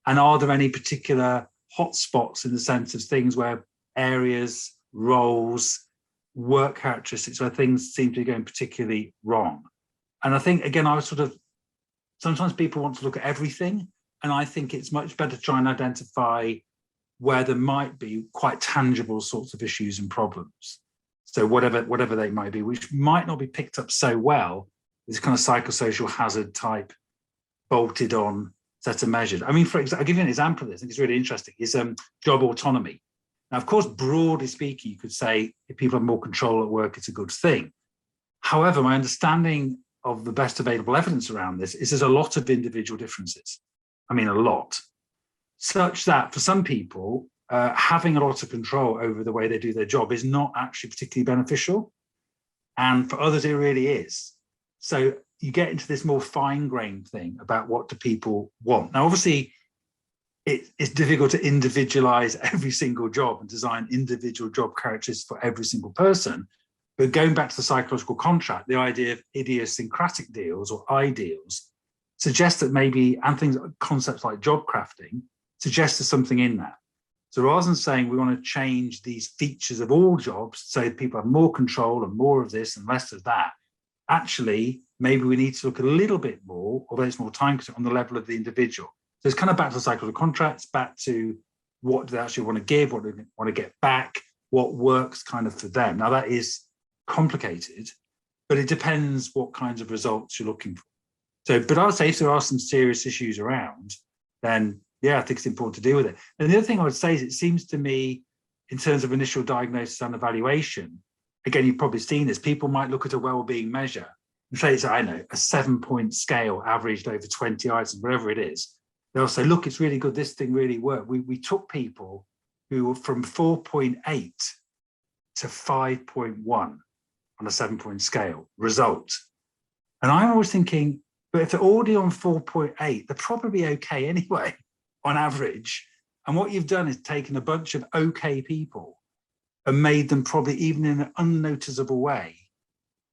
And are there any particular hotspots in the sense of things where areas, roles, work characteristics where things seem to be going particularly wrong? And I think, again, sometimes people want to look at everything. And I think it's much better to try and identify where there might be quite tangible sorts of issues and problems. So whatever they might be, which might not be picked up so well, this kind of psychosocial hazard type bolted on set of measures. I mean, for example, I'll give you an example of this. I think it's really interesting, is job autonomy. Now, of course, broadly speaking, you could say if people have more control at work, it's a good thing. However, my understanding of the best available evidence around this is there's a lot of individual differences. I mean, a lot. Such that for some people, having a lot of control over the way they do their job is not actually particularly beneficial. And for others, it really is. So you get into this more fine-grained thing about what do people want. Now, obviously, it's difficult to individualize every single job and design individual job characteristics for every single person. But going back to the psychological contract, the idea of idiosyncratic deals or ideals suggests that maybe, and concepts like job crafting, suggest there's something in that. So rather than saying we want to change these features of all jobs so that people have more control and more of this and less of that, actually, maybe we need to look a little bit more, although it's more time consuming, on the level of the individual. So it's kind of back to the psychological contracts, back to what do they actually want to give, what do they want to get back, what works kind of for them. Now that is complicated, but it depends what kinds of results you're looking for. So, but I would say if there are some serious issues around, then yeah, I think it's important to deal with it. And the other thing I would say is it seems to me, in terms of initial diagnosis and evaluation, again, you've probably seen this, people might look at a wellbeing measure and say, I know, a 7-point scale averaged over 20 items, whatever it is. They'll say, look, it's really good, this thing really worked. We took people who were from 4.8 to 5.1 on a 7-point scale result. And I'm always thinking, but if they're already on 4.8, they're probably okay anyway, on average. And what you've done is taken a bunch of okay people and made them probably, even in an unnoticeable way,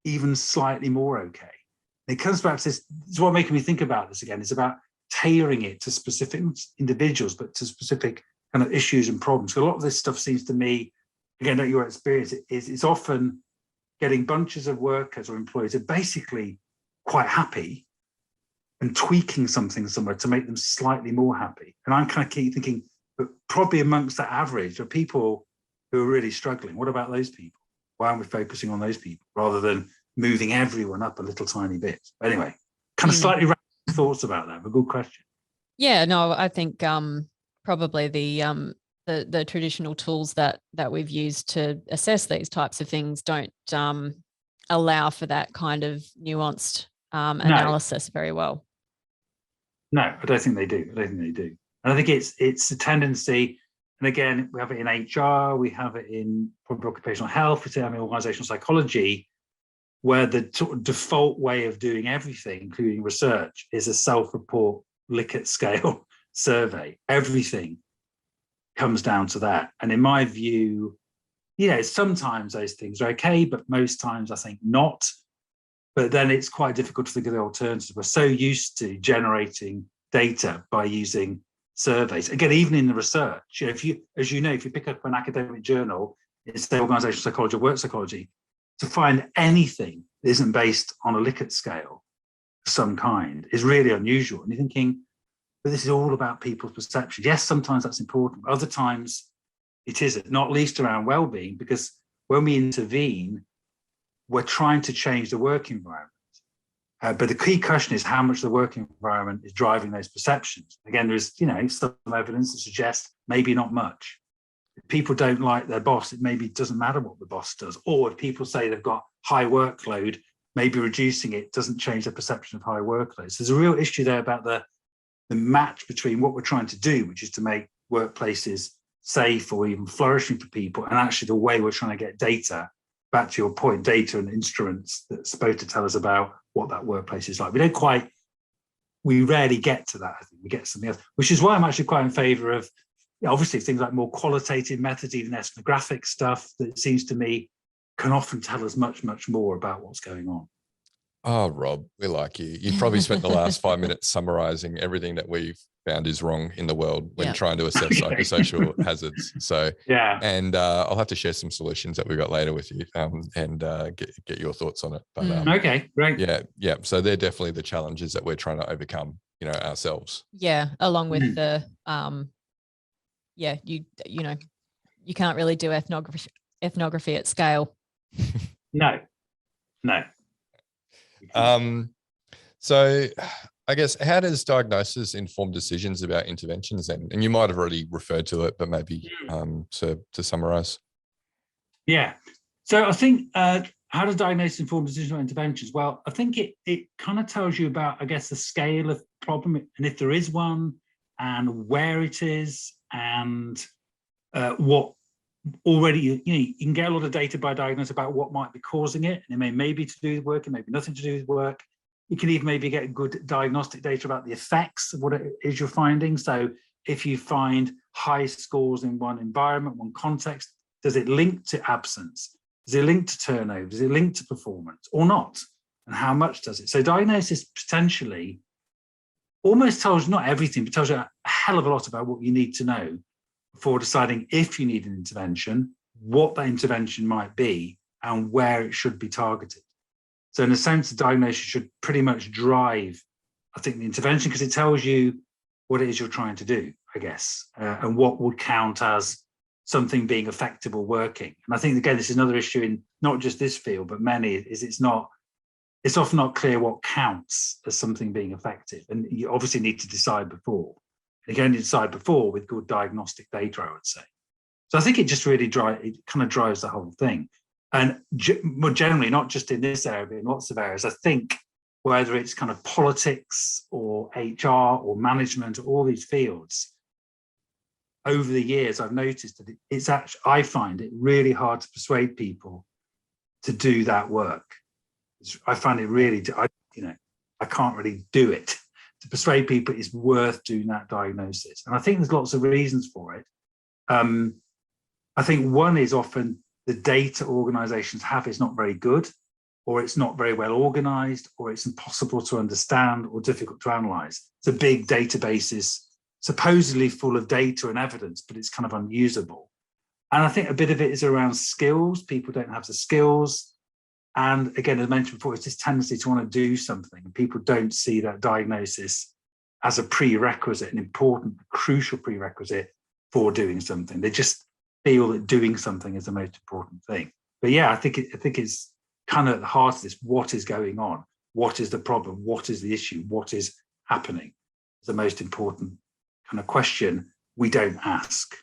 even slightly more okay. And it comes back to this is what making me think about this again. It's about tailoring it to specific individuals, but to specific kind of issues and problems. So a lot of this stuff seems to me, again, not your experience, it's often getting bunches of workers or employees who are basically quite happy and tweaking something somewhere to make them slightly more happy. And I'm kind of keep thinking, but probably amongst that average are people who are really struggling. What about those people? Why aren't we focusing on those people rather than moving everyone up a little tiny bit? Anyway, kind of slightly random thoughts about that, but good question. Yeah, no, I think probably the traditional tools that we've used to assess these types of things don't allow for that kind of nuanced analysis very well. No, I don't think they do. And I think it's a tendency, and again, we have it in HR, we have it in probably occupational health, we have it in organisational psychology, where the default way of doing everything, including research, is a self-report Likert scale survey. Everything comes down to that. And in my view, sometimes those things are okay, but most times I think not. But then it's quite difficult to think of the alternatives. We're so used to generating data by using surveys. Again, even in the research, if you pick up an academic journal, it's the organisational psychology or work psychology, to find anything that isn't based on a Likert scale of some kind is really unusual. And you're thinking, but this is all about people's perception. Yes, sometimes that's important, but other times it isn't, not least around well-being, because when we intervene, we're trying to change the work environment. But the key question is how much the work environment is driving those perceptions. Again, there's some evidence that suggests maybe not much. If people don't like their boss, it maybe doesn't matter what the boss does. Or if people say they've got high workload, maybe reducing it doesn't change their perception of high workload. So there's a real issue there about the match between what we're trying to do, which is to make workplaces safe or even flourishing for people, and actually the way we're trying to get data, back to your point, data and instruments that's supposed to tell us about what that workplace is like. We rarely get to that. I think we get something else, which is why I'm actually quite in favour of, obviously, things like more qualitative methods, even ethnographic stuff that seems to me can often tell us much, much more about what's going on. Oh, Rob, we like you. You've probably spent the last 5 minutes summarising everything that we've found is wrong in the world when trying to assess psychosocial hazards. So, and I'll have to share some solutions that we've got later with you and get your thoughts on it. But okay, great. Yeah. So they're definitely the challenges that we're trying to overcome, ourselves. Yeah, along with the you can't really do ethnography at scale. No. So I guess, how does diagnosis inform decisions about interventions then? And you might have already referred to it, but maybe to summarize. Yeah. So I think how does diagnosis inform decisions about interventions? Well, I think it kind of tells you about, I guess, the scale of problem, and if there is one, and where it is, and what already, you can get a lot of data by diagnosis about what might be causing it. And it may be to do with work, it may be nothing to do with work. You can even maybe get good diagnostic data about the effects of what it is you're finding. So if you find high scores in one environment, one context, does it link to absence? Does it link to turnover? Does it link to performance or not? And how much does it? So diagnosis potentially almost tells you, not everything, but tells you a hell of a lot about what you need to know before deciding if you need an intervention, what that intervention might be, and where it should be targeted. So in a sense, the diagnosis should pretty much drive, I think, the intervention, because it tells you what it is you're trying to do, I guess, and what would count as something being effective or working. And I think, again, this is another issue in not just this field, but many, is it's often not clear what counts as something being effective. And you obviously need to decide before. And you can only decide before with good diagnostic data, I would say. So I think it just really kind of drives the whole thing. And more generally, not just in this area, but in lots of areas, I think whether it's kind of politics or HR or management or all these fields, over the years, I've noticed that it's actually, I find it really hard to persuade people to do that work. I find it really, I can't really do it. To persuade people it's worth doing that diagnosis. And I think there's lots of reasons for it. I think one is often the data organizations have is not very good, or it's not very well organized, or it's impossible to understand or difficult to analyze. It's a big databases supposedly full of data and evidence, but it's kind of unusable. And I think a bit of it is around skills. People don't have the skills. And again, as I mentioned before, it's this tendency to want to do something. And people don't see that diagnosis as a prerequisite, an important, crucial prerequisite for doing something. They just feel that doing something is the most important thing. But yeah, I think it's kind of at the heart of this, what is going on? What is the problem? What is the issue? What is happening? It's the most important kind of question we don't ask.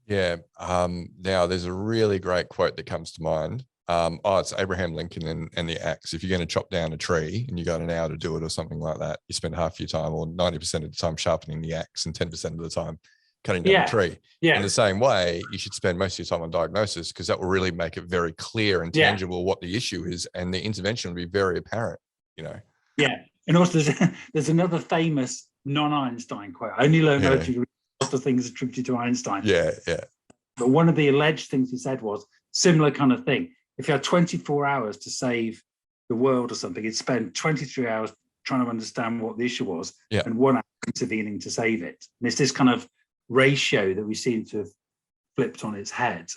Yeah. Now there's a really great quote that comes to mind. It's Abraham Lincoln and the axe. If you're going to chop down a tree and you got an hour to do it or something like that, you spend half your time or 90% of the time sharpening the axe and 10% of the time cutting down the tree. Yeah. In the same way, you should spend most of your time on diagnosis, because that will really make it very clear and tangible what the issue is, and the intervention will be very apparent, Yeah. And also there's another famous non-Einstein quote. I only learned how to read lots of things attributed to Einstein. Yeah. But one of the alleged things he said was similar kind of thing. If you had 24 hours to save the world or something, he'd spend 23 hours trying to understand what the issue was and 1 hour intervening to save it. And it's this kind of ratio that we seem to have flipped on its head.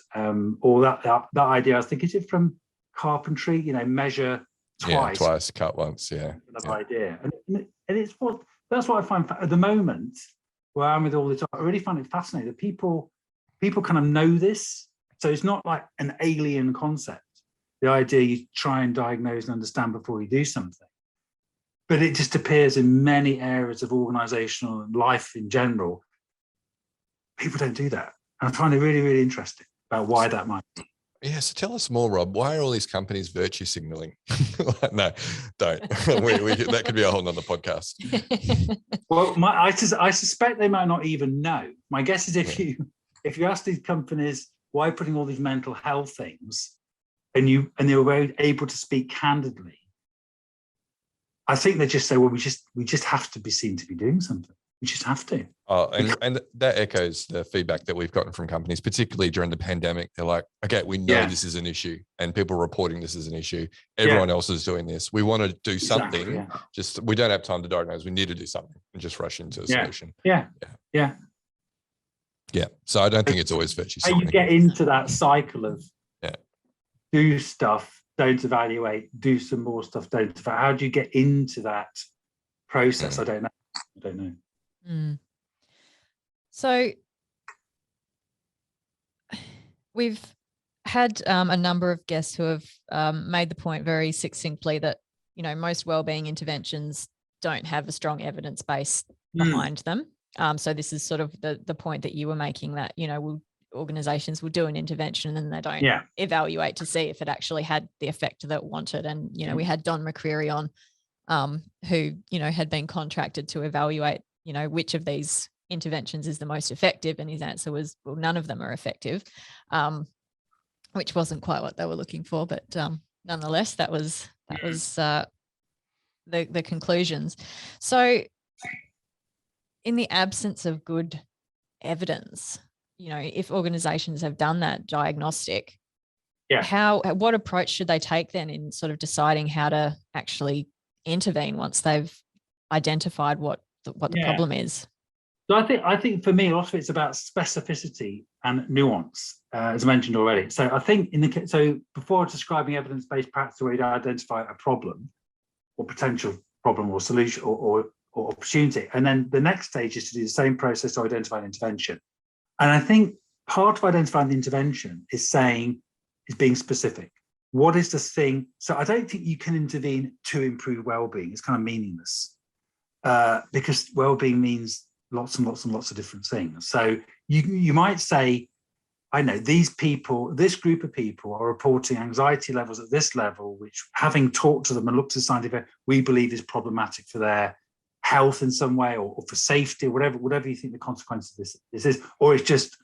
Or that idea, I think, is it from carpentry? Measure twice. Yeah, twice, cut once. Yeah. Idea. And that's what I find at the moment where I'm with all this. I really find it fascinating that people kind of know this. So it's not like an alien concept. The idea you try and diagnose and understand before you do something. But it just appears in many areas of organizational and life in general. People don't do that. And I find it really, really interesting about why that might be. Yeah, so tell us more, Rob. Why are all these companies virtue signaling? No, don't. That could be a whole nother podcast. Well, I suspect they might not even know. My guess is if you ask these companies why putting all these mental health things, and they were very able to speak candidly, I think they just say, well, we just have to be seen to be doing something. We just have to. Oh, and that echoes the feedback that we've gotten from companies, particularly during the pandemic. They're like, okay, we know this is an issue and people are reporting this as an issue. Everyone else is doing this. We want to do something. Just, we don't have time to diagnose. We need to do something and just rush into a solution. Yeah. So I don't think it's always virtue signaling. You get into that cycle of do stuff, don't evaluate, do some more stuff, don't evaluate. How do you get into that process? I don't know. So we've had a number of guests who have made the point very succinctly that, most wellbeing interventions don't have a strong evidence base behind them. So this is sort of the point that you were making, that, organizations will do an intervention and they don't evaluate to see if it actually had the effect that wanted. And, we had Don McCreary on who, had been contracted to evaluate, which of these interventions is the most effective. And his answer was, well, none of them are effective, which wasn't quite what they were looking for. But nonetheless, that was the conclusions. So in the absence of good evidence, if organizations have done that diagnostic, what approach should they take then in sort of deciding how to actually intervene once they've identified what the problem is? So I think for me, also it's about specificity and nuance, as I mentioned already. So I think before describing evidence-based practice, where you identify a problem or potential problem or solution or opportunity, and then the next stage is to do the same process to identify an intervention. And I think part of identifying the intervention is being specific. What is the thing? So I don't think you can intervene to improve well-being. It's kind of meaningless because well-being means lots and lots and lots of different things. So you might say, I know this group of people are reporting anxiety levels at this level, which, having talked to them and looked at the scientific, we believe is problematic for their health in some way, or for safety, or whatever you think the consequence of this is, or it's just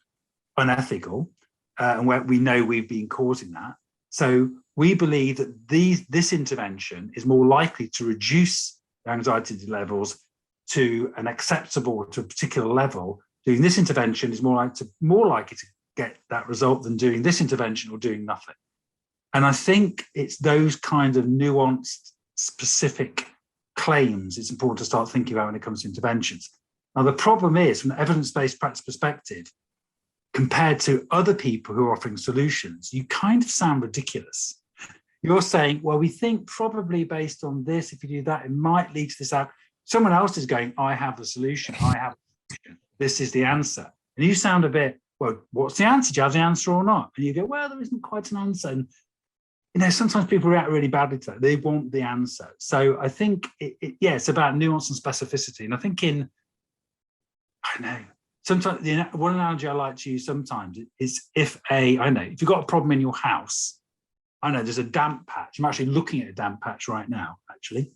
unethical, and where we know we've been causing that. So we believe that this intervention is more likely to reduce anxiety levels to an acceptable, to a particular level. Doing this intervention is more likely to get that result than doing this intervention or doing nothing. And I think it's those kind of nuanced, specific claims it's important to start thinking about when it comes to interventions. Now, the problem is, from an evidence-based practice perspective, compared to other people who are offering solutions, you kind of sound ridiculous. You're saying, well, we think probably based on this, if you do that, it might lead to this out. Someone else is going, I have the solution. This is the answer. And you sound a bit, well, what's the answer? Do you have the answer or not? And you go, well, there isn't quite an answer. And sometimes people react really badly to that. They want the answer. So I think, it's about nuance and specificity. And I think sometimes one analogy I like to use sometimes is if you've got a problem in your house, there's a damp patch. I'm actually looking at a damp patch right now, actually.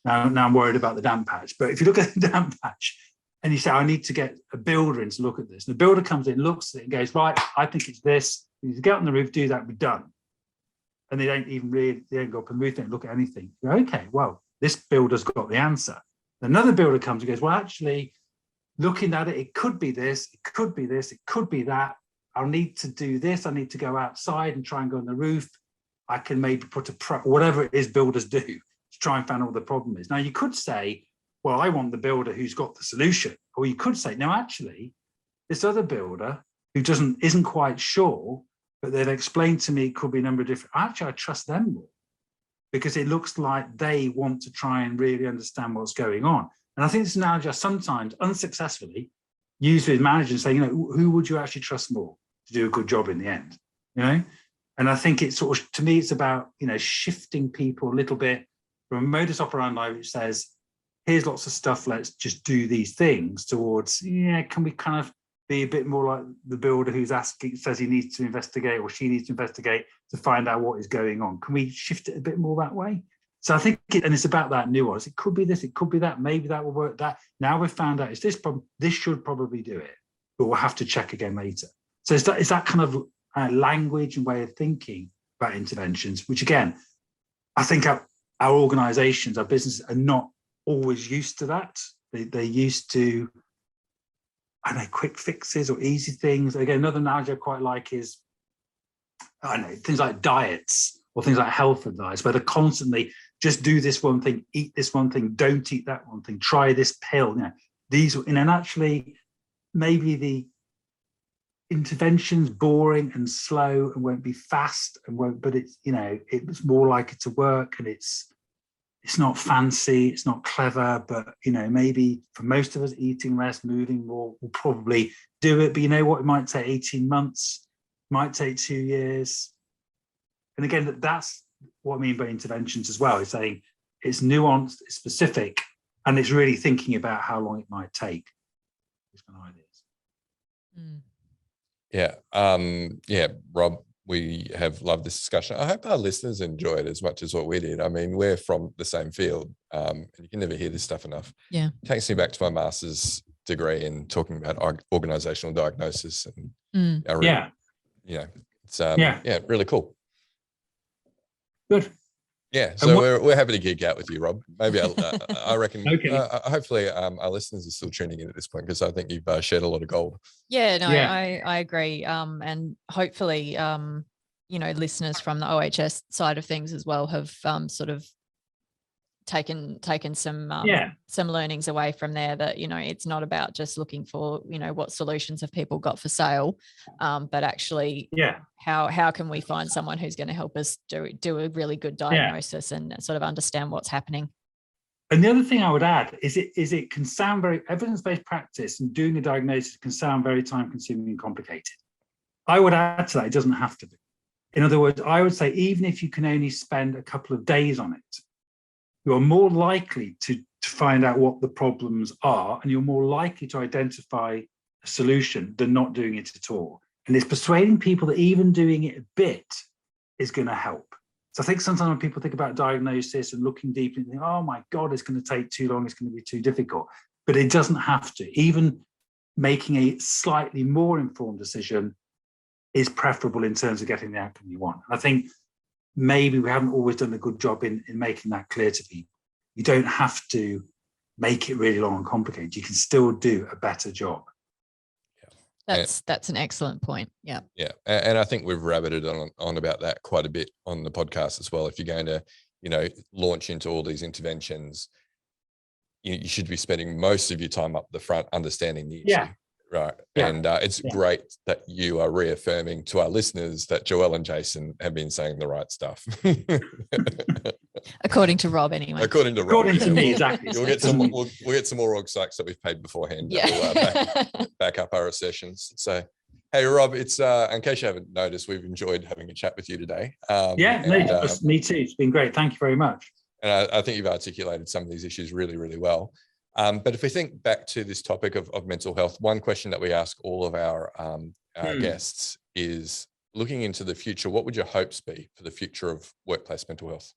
Now I'm worried about the damp patch. But if you look at the damp patch and you say, I need to get a builder in to look at this. And the builder comes in, looks at it and goes, right, I think it's this. You need to get on the roof, do that, we're done. And they don't go up and roof, they don't look at anything. You go, okay, well, this builder's got the answer. Another builder comes and goes, well, actually, looking at it, it could be this, it could be this, it could be that. I'll need to do this. I need to go outside and try and go on the roof. I can maybe put whatever it is builders do to try and find out what the problem is. Now, you could say, well, I want the builder who's got the solution. Or you could say, no, actually, this other builder who isn't quite sure, but they've explained to me it could be a number of different. Actually, I trust them more because it looks like they want to try and really understand what's going on. And I think this analogy I sometimes unsuccessfully use with managers, saying, who would you actually trust more to do a good job in the end? And I think it's sort of, to me, it's about, shifting people a little bit from a modus operandi, which says, here's lots of stuff, let's just do these things, towards, can we kind of be a bit more like the builder who's says he needs to investigate or she needs to investigate to find out what is going on? Can we shift it a bit more that way? So I think, and it's about that nuance. It could be this, it could be that, maybe that will work. That now we've found out it's this problem, this should probably do it, but we'll have to check again later. So it's that kind of language and way of thinking about interventions, which again, I think our organisations, our businesses are not always used to that. They're used to, I don't know, quick fixes or easy things. Again, another analogy I quite like is, I don't know, things like diets or things like health advice, where they're constantly just do this one thing, eat this one thing, don't eat that one thing, try this pill. And actually maybe the intervention's boring and slow and won't be fast and won't, but it's, it's more likely to work, and it's not fancy, it's not clever, but maybe for most of us, eating less, moving more will probably do it. But you know what? It might take 18 months, might take 2 years. And again, that's what I mean by interventions as well, is saying it's nuanced, it's specific, and it's really thinking about how long it might take. These kind of ideas. Yeah. Rob, we have loved this discussion. I hope our listeners enjoy it as much as what we did. I mean, we're from the same field, and you can never hear this stuff enough. Yeah. It takes me back to my master's degree in talking about organisational diagnosis. And it's really cool. Good. Yeah, so we're happy to geek out with you, Rob. Maybe I reckon. Okay. Hopefully, our listeners are still tuning in at this point, because I think you've shared a lot of gold. Yeah, no, yeah. I agree. And hopefully, listeners from the OHS side of things as well have sort of taken some learnings away from there, that it's not about just looking for what solutions have people got for sale, but actually how can we find someone who's going to help us do a really good diagnosis and sort of understand what's happening. And the other thing I would add is it can sound very, evidence-based practice and doing a diagnosis can sound very time-consuming and complicated. I would add to that, it doesn't have to be. In other words, I would say even if you can only spend a couple of days on it, you are more likely to find out what the problems are, and you're more likely to identify a solution than not doing it at all. And it's persuading people that even doing it a bit is going to help. So I think sometimes when people think about diagnosis and looking deep and think, oh my God, it's going to take too long, it's going to be too difficult. But it doesn't have to. Even making a slightly more informed decision is preferable in terms of getting the outcome you want. I think maybe we haven't always done a good job in making that clear to people. You don't have to make it really long and complicated. You can still do a better job. That's an excellent point. Yeah. Yeah. And I think we've rabbited on about that quite a bit on the podcast as well. If you're going to, launch into all these interventions, you should be spending most of your time up the front understanding the issue. Yeah. Right. Yeah. And it's great that you are reaffirming to our listeners that Joelle and Jason have been saying the right stuff. According to Rob, anyway. According to Rob. According to me, exactly. We'll get some more org psychs that we've paid beforehand. Yeah. That will back up our sessions. So, hey, Rob, it's in case you haven't noticed, we've enjoyed having a chat with you today. Me too. It's been great. Thank you very much. And I think you've articulated some of these issues really, really well. But if we think back to this topic of mental health, one question that we ask all of our guests is, looking into the future, what would your hopes be for the future of workplace mental health?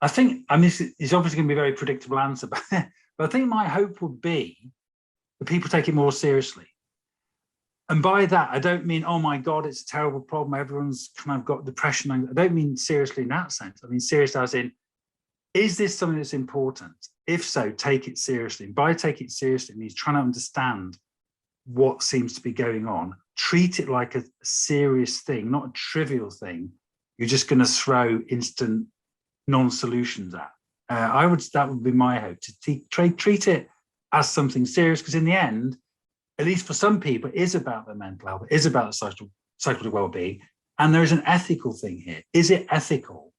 I think, it's obviously going to be a very predictable answer, but I think my hope would be that people take it more seriously. And by that, I don't mean, oh my God, it's a terrible problem, everyone's kind of got depression. I don't mean seriously in that sense. I mean serious as in, Is this something that's important? If so, take it seriously. And by take it seriously, it means trying to understand what seems to be going on. Treat it like a serious thing, not a trivial thing you're just going to throw instant non-solutions at. That would be my hope, to treat it as something serious, because in the end, at least for some people, it is about their mental health, it is about psychological well-being, and there is an ethical thing here. Is it ethical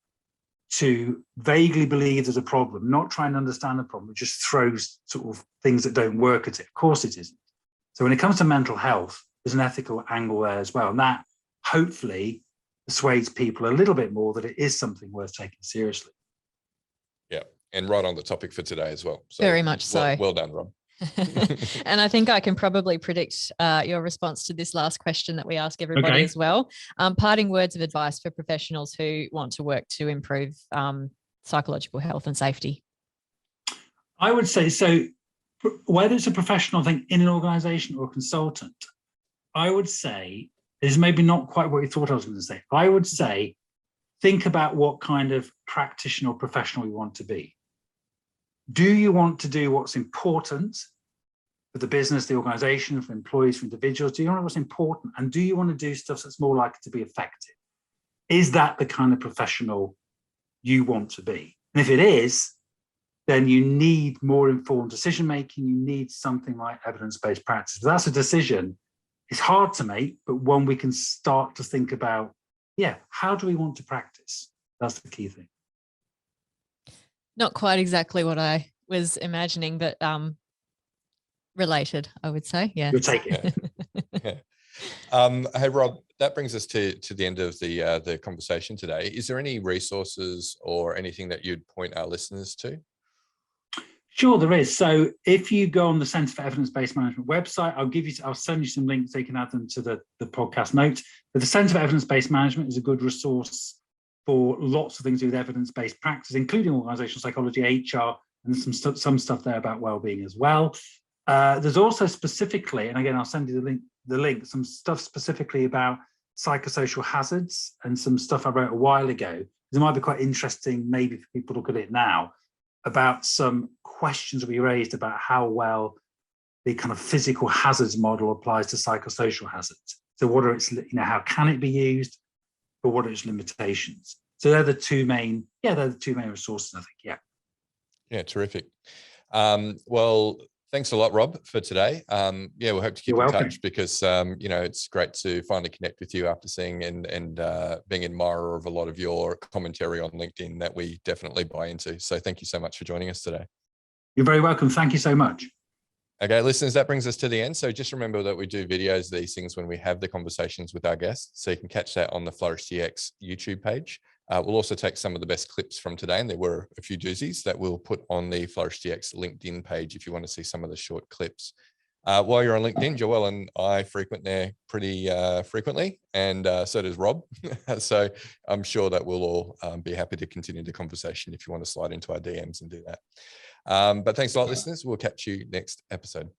to vaguely believe there's a problem, not try and understand the problem, just throw sort of things that don't work at it? Of course it isn't. So when it comes to mental health, there's an ethical angle there as well, and that hopefully persuades people a little bit more that it is something worth taking seriously. Yeah, and right on the topic for today as well. So very much so. Well done, Rob. And I think I can probably predict your response to this last question that we ask everybody as well. Parting words of advice for professionals who want to work to improve psychological health and safety. I would say, so whether it's a professional thing in an organisation or a consultant, I would say, this is maybe not quite what you thought I was going to say. I would say, think about what kind of practitioner or professional you want to be. Do you want to do what's important for the business, the organisation, for employees, for individuals? Do you know what's important? And do you want to do stuff that's more likely to be effective? Is that the kind of professional you want to be? And if it is, then you need more informed decision making. You need something like evidence-based practice. But that's a decision. It's hard to make, but one we can start to think about, how do we want to practice? That's the key thing. Not quite exactly what I was imagining, but related, I would say. Yeah. You'll take it. Hey, Rob, that brings us to the end of the conversation today. Is there any resources or anything that you'd point our listeners to? Sure, there is. So if you go on the Centre for Evidence-Based Management website, I'll send you some links so you can add them to the podcast notes. But the Centre for Evidence-Based Management is a good resource for lots of things to do with evidence-based practice, including organisational psychology, HR, and some stuff there about well-being as well. There's also specifically, and again, I'll send you the link, some stuff specifically about psychosocial hazards and some stuff I wrote a while ago. It might be quite interesting maybe for people to look at it now, about some questions we raised about how well the kind of physical hazards model applies to psychosocial hazards. So what are its, how can it be used, but what are its limitations? So they're the two main resources, I think. Yeah, terrific. Well, thanks a lot, Rob, for today. We'll hope to keep in touch because, it's great to finally connect with you after seeing and being an admirer of a lot of your commentary on LinkedIn that we definitely buy into. So thank you so much for joining us today. You're very welcome. Thank you so much. Okay, listeners, that brings us to the end. So just remember that we do videos of these things when we have the conversations with our guests. So you can catch that on the Flourish CX YouTube page. We'll also take some of the best clips from today, and there were a few doozies that we'll put on the Flourish CX LinkedIn page if you want to see some of the short clips. While you're on LinkedIn, Joelle and I frequent there pretty frequently, and so does Rob. So I'm sure that we'll all be happy to continue the conversation if you want to slide into our DMs and do that. But thanks a lot, listeners. We'll catch you next episode.